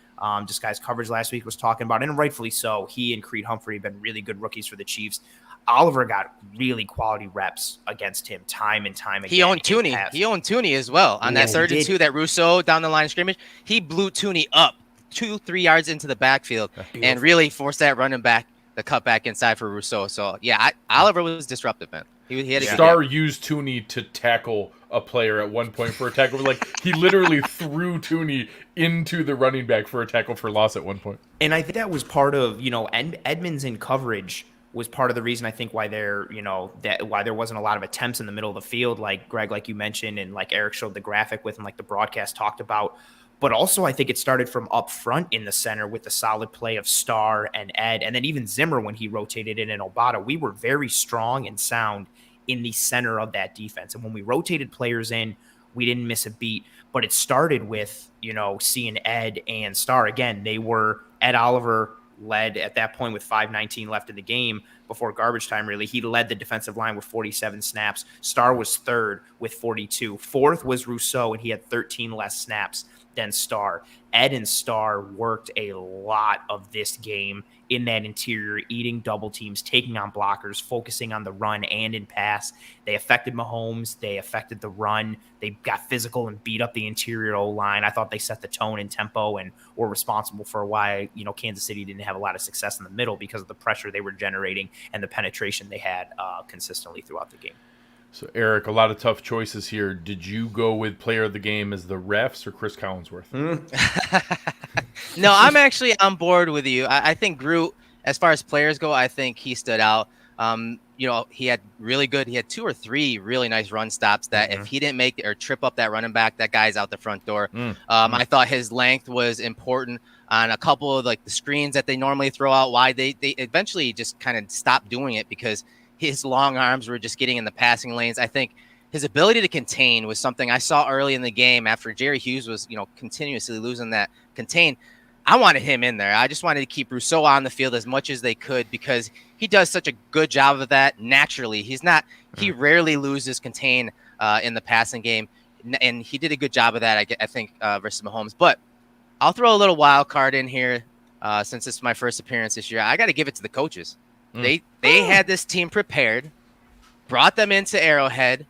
just guys coverage last week, was talking about it, and rightfully so. He and Creed Humphrey have been really good rookies for the Chiefs. Oliver got really quality reps against him time and time again. He owned Tooney. He owned Tooney as well on that 32 that Rousseau down the line of scrimmage. He blew Tooney up 2-3 yards into the backfield and really forced that running back the cut back inside for Rousseau. So yeah, Oliver was disruptive, man. He had a Star used Tooney to tackle a player at one point for a tackle. Like, he literally threw Tooney into the running back for a tackle for loss at one point. And I think that was part of Edmonds in coverage was part of the reason I think why there wasn't a lot of attempts in the middle of the field, like Greg, like you mentioned, and like Erik showed the graphic with, and like the broadcast talked about. But also I think it started from up front in the center with the solid play of Star and Ed, and then even Zimmer when he rotated in Obata. We were very strong and sound in the center of that defense. And when we rotated players in, we didn't miss a beat. But it started with, seeing Ed and Star. Again, Ed Oliver led at that point with 5:19 left in the game before garbage time, really. He led the defensive line with 47 snaps. Star was third with 42. Fourth was Rousseau, and he had 13 less snaps than Star. Ed and Star worked a lot of this game in that interior, eating double teams, taking on blockers, focusing on the run and in pass. They affected Mahomes. They affected the run. They got physical and beat up the interior O-line. I thought they set the tone and tempo and were responsible for why, Kansas City didn't have a lot of success in the middle because of the pressure they were generating and the penetration they had consistently throughout the game. So, Erik, a lot of tough choices here. Did you go with player of the game as the refs or Chris Collinsworth? No, I'm actually on board with you. I think Groot, as far as players go, I think he stood out. He had 2 or 3 really nice run stops that if he didn't make or trip up that running back, that guy's out the front door. I thought his length was important on a couple of like the screens that they normally throw out wide. They eventually just kind of stopped doing it because his long arms were just getting in the passing lanes. I think his ability to contain was something I saw early in the game after Jerry Hughes was, continuously losing that contain. I wanted him in there. I just wanted to keep Rousseau on the field as much as they could because he does such a good job of that naturally. He rarely loses contain in the passing game, and he did a good job of that, I think, versus Mahomes. But I'll throw a little wild card in here since it's my first appearance this year. I got to give it to the coaches. They had this team prepared, brought them into Arrowhead.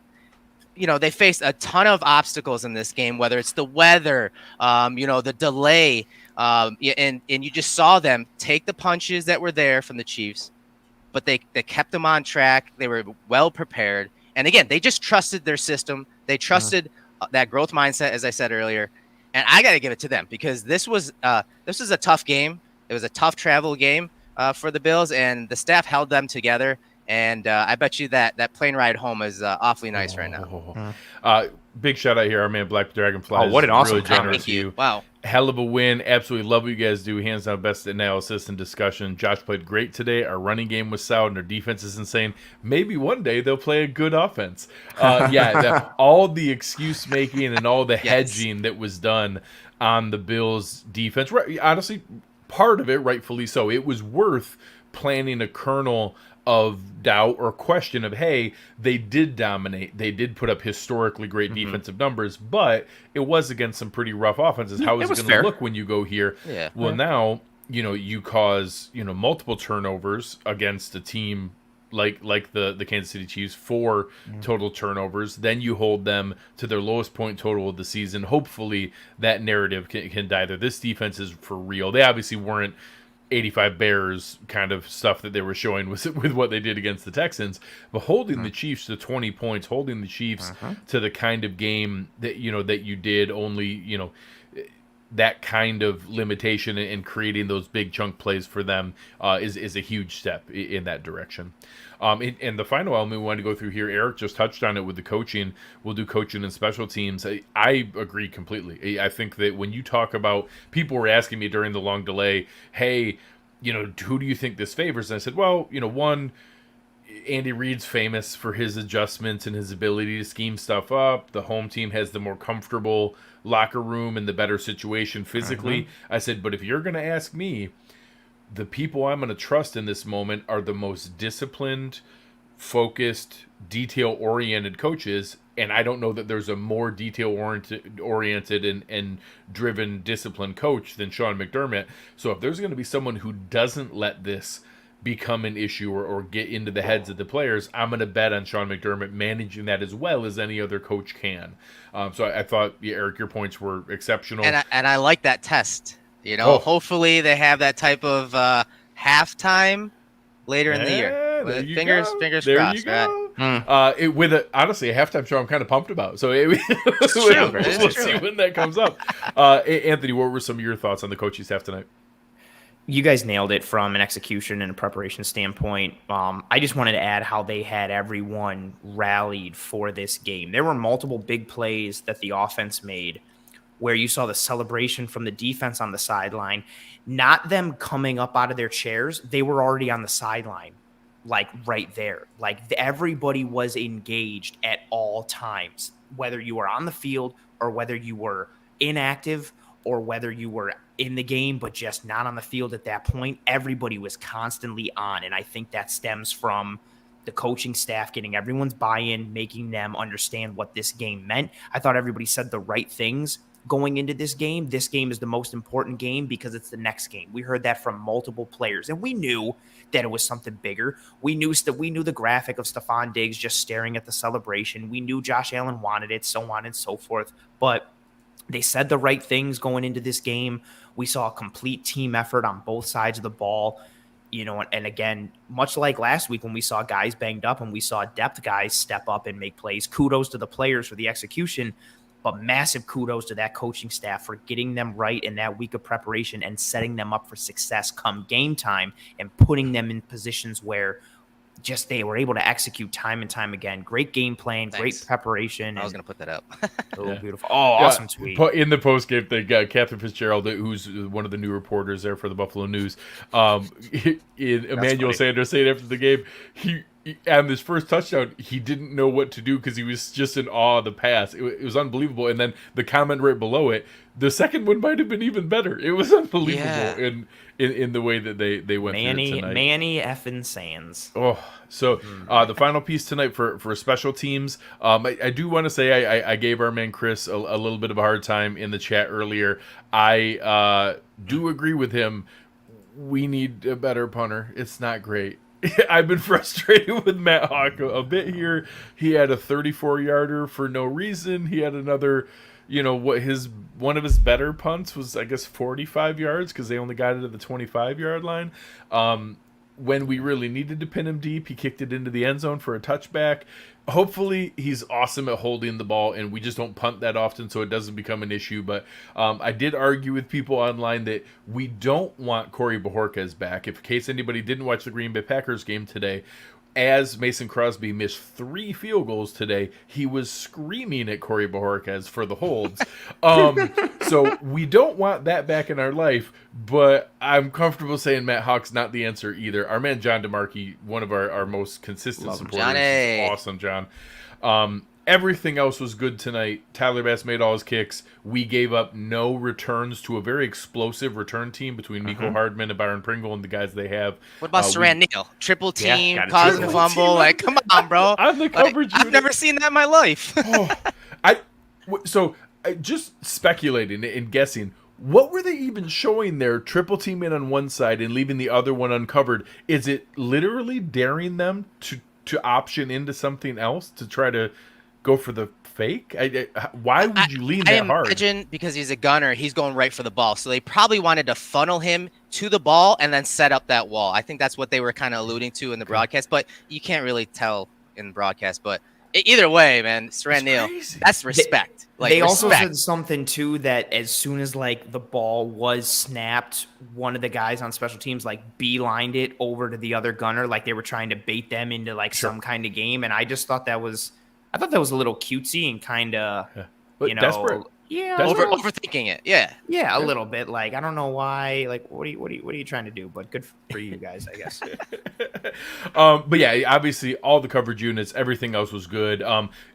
They faced a ton of obstacles in this game, whether it's the weather, the delay, and you just saw them take the punches that were there from the Chiefs, but they kept them on track. They were well prepared. And again, they just trusted their system. They trusted that growth mindset, as I said earlier. And I got to give it to them because this was a tough game. It was a tough travel game for the Bills, and the staff held them together. And I bet you that plane ride home is awfully nice right now. Big shout out here, our man Black Dragonfly. Oh, what an awesome really generous to you. Wow. Hell of a win. Absolutely love what you guys do. Hands down best analysis and discussion. Josh played great today. Our running game was sound. And our defense is insane. Maybe one day they'll play a good offense. All the excuse making and all the hedging that was done on the Bills defense. Honestly, part of it, rightfully so. It was worth planting a kernel of doubt or question of, hey, they did dominate. They did put up historically great defensive numbers, but it was against some pretty rough offenses. How is it going to look when you go here? Yeah. Well, now, you cause, multiple turnovers against a team like the Kansas City Chiefs, 4 total turnovers. Then you hold them to their lowest point total of the season. Hopefully that narrative can die there. This defense is for real. They obviously weren't 85 Bears kind of stuff that they were showing with what they did against the Texans, but holding the Chiefs to 20 points, holding the Chiefs to the kind of game that you did, only that kind of limitation and creating those big chunk plays for them is a huge step in that direction. And the final element we want to go through here, Erik just touched on it with the coaching. We'll do coaching and special teams. I agree completely. I think that when you talk about, people were asking me during the long delay, hey, who do you think this favors? And I said, well, one, Andy Reid's famous for his adjustments and his ability to scheme stuff up. The home team has the more comfortable locker room and the better situation physically. I said, but if you're going to ask me, the people I'm going to trust in this moment are the most disciplined, focused, detail-oriented coaches, and I don't know that there's a more detail-oriented and driven, disciplined coach than Sean McDermott. So if there's going to be someone who doesn't let this become an issue or get into the heads of the players, I'm going to bet on Sean McDermott managing that as well as any other coach can. So I thought, Erik, your points were exceptional. And I like that test. Hopefully they have that type of halftime later in the year. Fingers crossed. There you go. Honestly, a halftime show I'm kind of pumped about. So we'll see when that comes up. Anthony, what were some of your thoughts on the coaching staff tonight? You guys nailed it from an execution and a preparation standpoint. I just wanted to add how they had everyone rallied for this game. There were multiple big plays that the offense made where you saw the celebration from the defense on the sideline, not them coming up out of their chairs. They were already on the sideline, like right there. Like everybody was engaged at all times, whether you were on the field or whether you were inactive or whether you were in the game but just not on the field at that point. Everybody was constantly on, and I think that stems from the coaching staff getting everyone's buy-in, making them understand what this game meant. I thought everybody said the right things going into this game. This game is the most important game because it's the next game. We heard that from multiple players, and we knew that it was something bigger. We knew the graphic of Stephon Diggs just staring at the celebration. We knew Josh Allen wanted it, so on and so forth. But they said the right things going into this game. We saw a complete team effort on both sides of the ball. And again, much like last week when we saw guys banged up and we saw depth guys step up and make plays, kudos to the players for the execution, but massive kudos to that coaching staff for getting them right in that week of preparation and setting them up for success come game time and putting them in positions where just they were able to execute time and time again. Great game plan, great preparation. I was going to put that up. Beautiful. Oh, awesome tweet. In the post-game thing, Catherine Fitzgerald, who's one of the new reporters there for the Buffalo News, Emmanuel Sanders saying after the game, he on this first touchdown, he didn't know what to do because he was just in awe of the pass. It was unbelievable. And then the comment right below it, the second one might have been even better. It was unbelievable in the way that they went through it tonight. Manny effing Sands. Oh, so the final piece tonight for special teams, I do want to say I gave our man Chris a little bit of a hard time in the chat earlier. I do agree with him. We need a better punter. It's not great. I've been frustrated with Matt Hawk a bit here. He had a 34-yarder for no reason. He had another, one of his better punts was, I guess, 45 yards because they only got it at the 25-yard line. When we really needed to pin him deep, he kicked it into the end zone for a touchback. Hopefully, he's awesome at holding the ball, and we just don't punt that often, so it doesn't become an issue. But I did argue with people online that we don't want Corey Bojorquez back. If in case anybody didn't watch the Green Bay Packers game today, as Mason Crosby missed 3 field goals today, he was screaming at Corey Bojorquez for the holds. So we don't want that back in our life, but I'm comfortable saying Matt Hawk's not the answer either. Our man John DeMarkey, one of our most consistent supporters. Johnny. Awesome, John. Everything else was good tonight. Tyler Bass made all his kicks. We gave up no returns to a very explosive return team between Miko Hardman and Byron Pringle and the guys they have. What about Saran Neal? Triple team, got a causing a triple fumble. Like, come on, bro. On the coverage I've unit. never seen that in my life. Just speculating and guessing, what were they even showing there? Triple team in on one side and leaving the other one uncovered. Is it literally daring them to option into something else to try to go for the fake? Why would you lean that hard? I imagine because he's a gunner, he's going right for the ball. So they probably wanted to funnel him to the ball and then set up that wall. I think that's what they were kind of alluding to in the broadcast, but you can't really tell in the broadcast. But either way, man, Saran Neal, that's respect. They also said something too, that as soon as like the ball was snapped, one of the guys on special teams like beelined it over to the other gunner, like they were trying to bait them into like some kind of game. And I just thought that was a little cutesy and kind of, desperate. Yeah, overthinking it. Yeah, a little bit. Like, I don't know why. Like, what are you trying to do? But good for you guys, I guess. But yeah, obviously all the coverage units, everything else was good.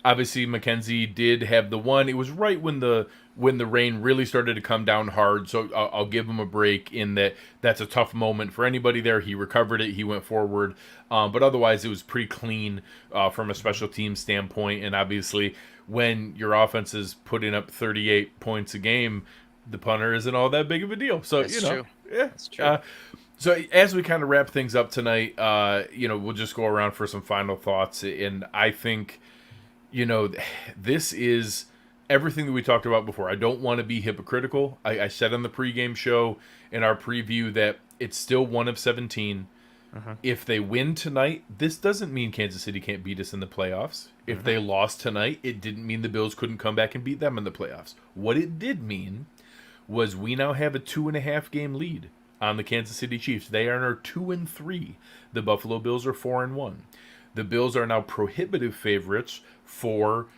Obviously McKenzie did have the one. It was right when the rain really started to come down hard. So I'll give him a break in that. That's a tough moment for anybody there. He recovered it. He went forward. But otherwise it was pretty clean from a special team standpoint. And obviously, when your offense is putting up 38 points a game, the punter isn't all that big of a deal. So, That's true. Yeah, that's true. So as we kind of wrap things up tonight, we'll just go around for some final thoughts. And I think, this is everything that we talked about before. I don't want to be hypocritical. I said on the pregame show in our preview that it's still 1 of 17. If they win tonight, this doesn't mean Kansas City can't beat us in the playoffs. If they lost tonight, it didn't mean the Bills couldn't come back and beat them in the playoffs. What it did mean was we now have a 2.5 game lead on the Kansas City Chiefs. They are 2-3. The Buffalo Bills are 4-1. The Bills are now prohibitive favorites for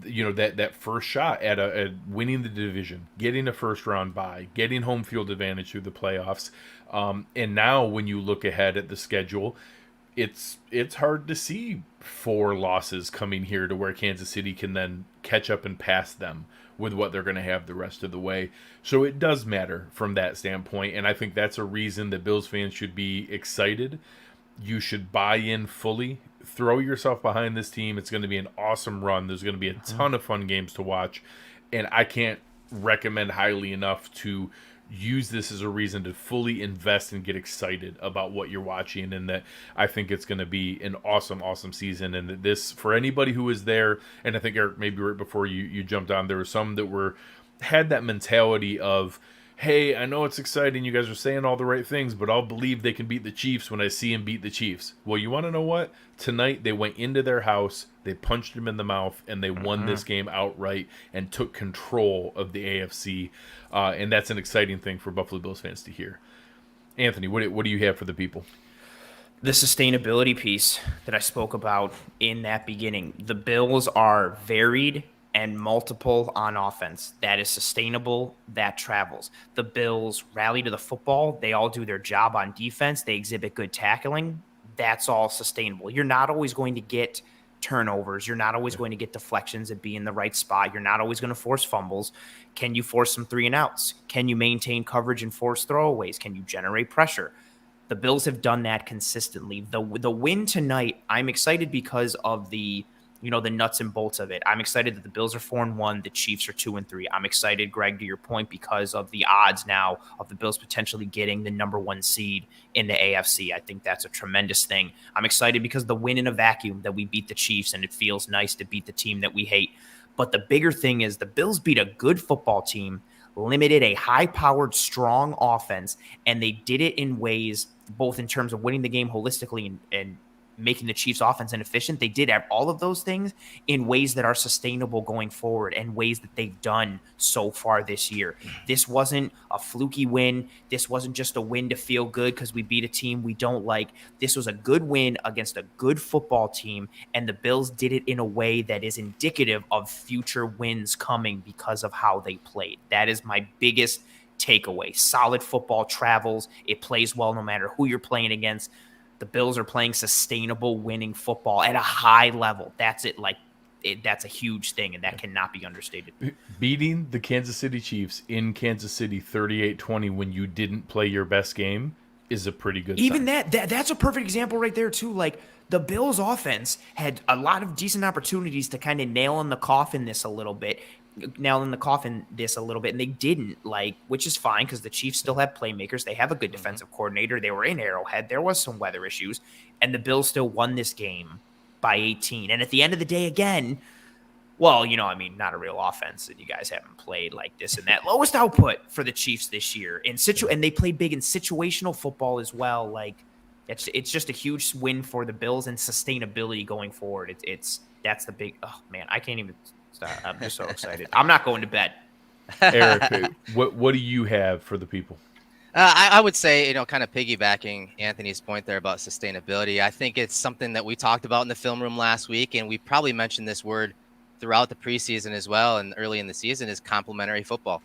that first shot at winning the division, getting a first round bye, getting home field advantage through the playoffs. And now when you look ahead at the schedule, it's hard to see 4 losses coming here to where Kansas City can then catch up and pass them with what they're going to have the rest of the way. So it does matter from that standpoint, and I think that's a reason that Bills fans should be excited. You should buy in fully. Throw yourself behind this team. It's going to be an awesome run. There's going to be a ton of fun games to watch, and I can't recommend highly enough to use this as a reason to fully invest and get excited about what you're watching, and that I think it's going to be an awesome season. And that this, for anybody who is there, and I think Eric, maybe right before you jumped on, there were some that had that mentality of, hey, I know it's exciting, you guys are saying all the right things, but I'll believe they can beat the Chiefs when I see them beat the Chiefs. Well, you want to know what? Tonight they went into their house, they punched them in the mouth, and they won this game outright and took control of the AFC. And that's an exciting thing for Buffalo Bills fans to hear. Anthony, what do you have for the people? The sustainability piece that I spoke about in that beginning. The Bills are varied and multiple on offense. That is sustainable. That travels. The Bills rally to the football. They all do their job on defense. They exhibit good tackling. That's all sustainable. You're not always going to get turnovers. You're not always going to get deflections and be in the right spot. You're not always going to force fumbles. Can you force some 3-and-outs? Can you maintain coverage and force throwaways? Can you generate pressure? The Bills have done that consistently. The win tonight, I'm excited because of the nuts and bolts of it. I'm excited that the Bills are 4-1, the Chiefs are 2-3. I'm excited, Greg, to your point, because of the odds now of the Bills potentially getting the number 1 seed in the AFC. I think that's a tremendous thing. I'm excited because the win in a vacuum, that we beat the Chiefs, and it feels nice to beat the team that we hate. But the bigger thing is the Bills beat a good football team, limited a high-powered, strong offense, and they did it in ways, both in terms of winning the game holistically and making the Chiefs' offense inefficient. They did all of those things in ways that are sustainable going forward and ways that they've done so far this year. This wasn't a fluky win. This wasn't just a win to feel good because we beat a team we don't like. This was a good win against a good football team, and the Bills did it in a way that is indicative of future wins coming because of how they played. That is my biggest takeaway. Solid football travels. It plays well no matter who you're playing against. The Bills are playing sustainable winning football at a high level. That's it. Like, that's a huge thing, and that cannot be understated. Beating the Kansas City Chiefs in Kansas City 38-20 when you didn't play your best game is a pretty good Even sign. that's a perfect example right there too. Like the Bills offense had a lot of decent opportunities to kind of nail in the coffin this a little bit, and they didn't, like, which is fine because the Chiefs still have playmakers. They have a good defensive coordinator. They were in Arrowhead. There was some weather issues, and the Bills still won this game by 18. And at the end of the day, again, well, not a real offense, and you guys haven't played like this and that. Lowest output for the Chiefs this year and they played big in situational football as well. Like it's just a huge win for the Bills and sustainability going forward. That's the big. Oh man, I can't even stop. I'm just so excited. I'm not going to bed. Erik, what do you have for the people? I would say, kind of piggybacking Anthony's point there about sustainability. I think it's something that we talked about in the film room last week, and we probably mentioned this word throughout the preseason as well and early in the season is complementary football.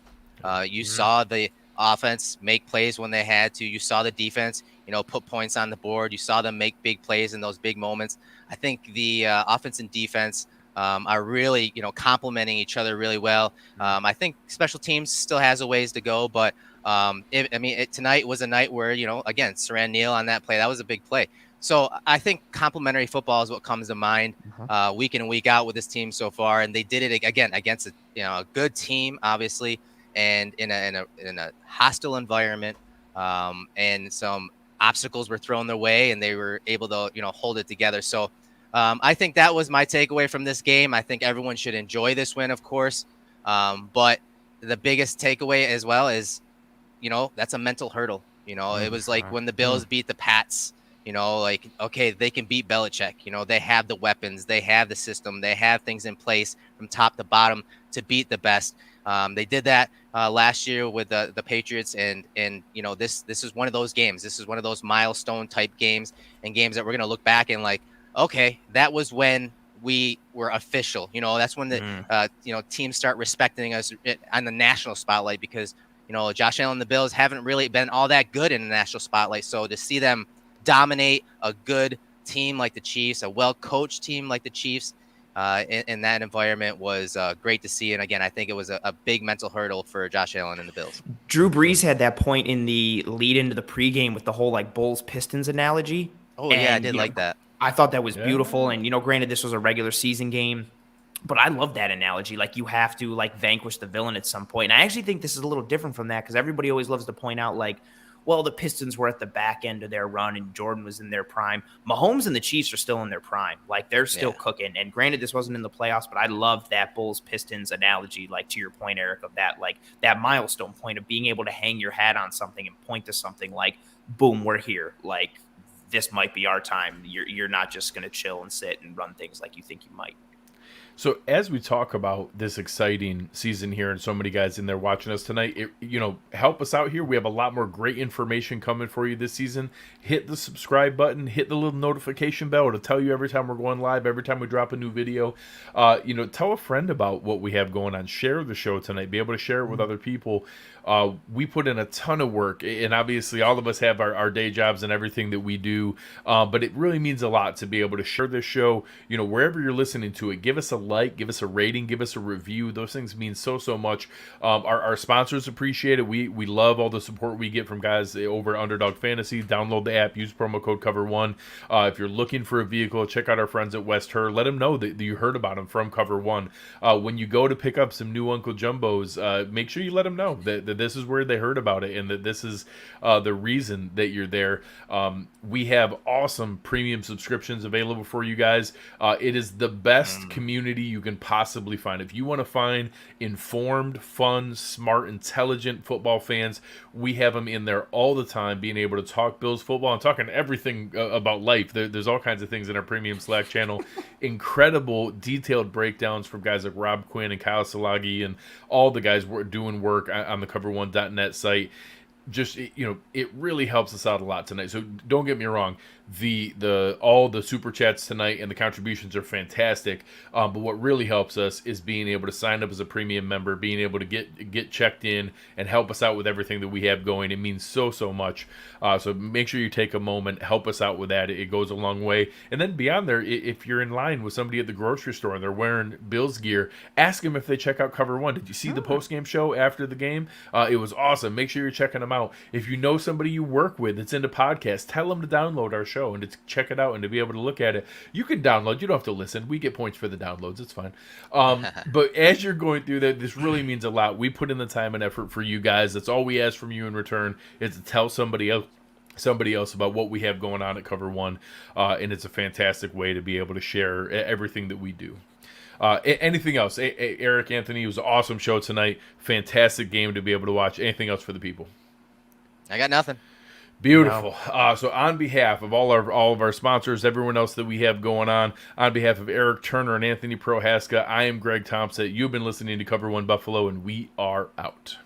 You saw the offense make plays when they had to. You saw the defense, put points on the board. You saw them make big plays in those big moments. I think the offense and defense are really, complementing each other really well. I think special teams still has a ways to go, but tonight was a night where, again, Saran Neal on that play, that was a big play. So I think complementary football is what comes to mind week in and week out with this team so far, and they did it again against a good team, obviously, and in a hostile environment, and some obstacles were thrown their way, and they were able to hold it together. So I think that was my takeaway from this game. I think everyone should enjoy this win, of course, but the biggest takeaway as well is that's a mental hurdle. It was like when the Bills beat the Pats. Okay, they can beat Belichick. They have the weapons, they have the system, they have things in place from top to bottom to beat the best. They did that last year with the Patriots, and this is one of those games. This is one of those milestone type games, and games that we're gonna look back and like, okay, that was when we were official. That's when the teams start respecting us on the national spotlight, because Josh Allen and the Bills haven't really been all that good in the national spotlight. So to see them dominate a good team like the Chiefs, a well-coached team like the Chiefs, in that environment was great to see. And again, I think it was a big mental hurdle for Josh Allen and the Bills. Drew Brees had that point in the lead into the pregame with the whole like Bulls-Pistons analogy. Oh, yeah, I did like that. I thought that was beautiful. And, granted, this was a regular season game, but I love that analogy. Like, you have to, like, vanquish the villain at some point. And I actually think this is a little different from that, because everybody always loves to point out, like, well, the Pistons were at the back end of their run and Jordan was in their prime. Mahomes and the Chiefs are still in their prime. Like, they're still cooking. And granted, this wasn't in the playoffs, but I love that Bulls-Pistons analogy, like, to your point, Erik, of that, like, that milestone point of being able to hang your hat on something and point to something like, boom, we're here. Like, this might be our time. You're not just going to chill and sit and run things like you think you might. So as we talk about this exciting season here and so many guys in there watching us tonight, help us out here. We have a lot more great information coming for you this season. Hit the subscribe button, hit the little notification bell to tell you every time we're going live, every time we drop a new video. Tell a friend about what we have going on. Share the show tonight. Be able to share it with other people. We put in a ton of work, and obviously all of us have our day jobs and everything that we do, but it really means a lot to be able to share this show, wherever you're listening to it. Give us a like, give us a rating, give us a review. Those things mean so much. Our sponsors appreciate it. We love all the support we get from guys over at Underdog Fantasy. Download the app, use promo code Cover1. If you're looking for a vehicle, check out our friends at Herr. Let them know that you heard about them from Cover1. When you go to pick up some new Uncle Jumbos, make sure you let them know that this is where they heard about it, and that this is the reason that you're there. We have awesome premium subscriptions available for you guys. It is the best community you can possibly find. If you want to find informed, fun, smart, intelligent football fans, we have them in there all the time, being able to talk Bills football and talking everything about life. There's all kinds of things in our premium Slack channel. Incredible detailed breakdowns from guys like Rob Quinn and Kyle Salagi and all the guys doing work on the Cover1.net site. Just, it really helps us out a lot tonight. So don't get me wrong. all the super chats tonight and the contributions are fantastic. But what really helps us is being able to sign up as a premium member, being able to get checked in and help us out with everything that we have going. It means so much. So make sure you take a moment, help us out with that. It goes a long way. And then beyond there, if you're in line with somebody at the grocery store and they're wearing Bills gear, ask them if they check out Cover One. Did you see the post game show after the game? It was awesome. Make sure you're checking them out. If you know somebody you work with that's into podcasts, tell them to download our show and to check it out and to be able to look at it. You can download. You don't have to listen. We get points for the downloads. It's fine. But as you're going through that, this really means a lot. We put in the time and effort for you guys. That's all we ask from you in return is to tell somebody else about what we have going on at Cover One, and it's a fantastic way to be able to share everything that we do. Anything else? Erik, Anthony, it was an awesome show tonight. Fantastic game to be able to watch. Anything else for the people? I got nothing. Beautiful. So on behalf of all of our sponsors, everyone else that we have going on behalf of Erik Turner and Anthony Prohaska, I am Greg Tompsett. You've been listening to Cover One Buffalo, and we are out.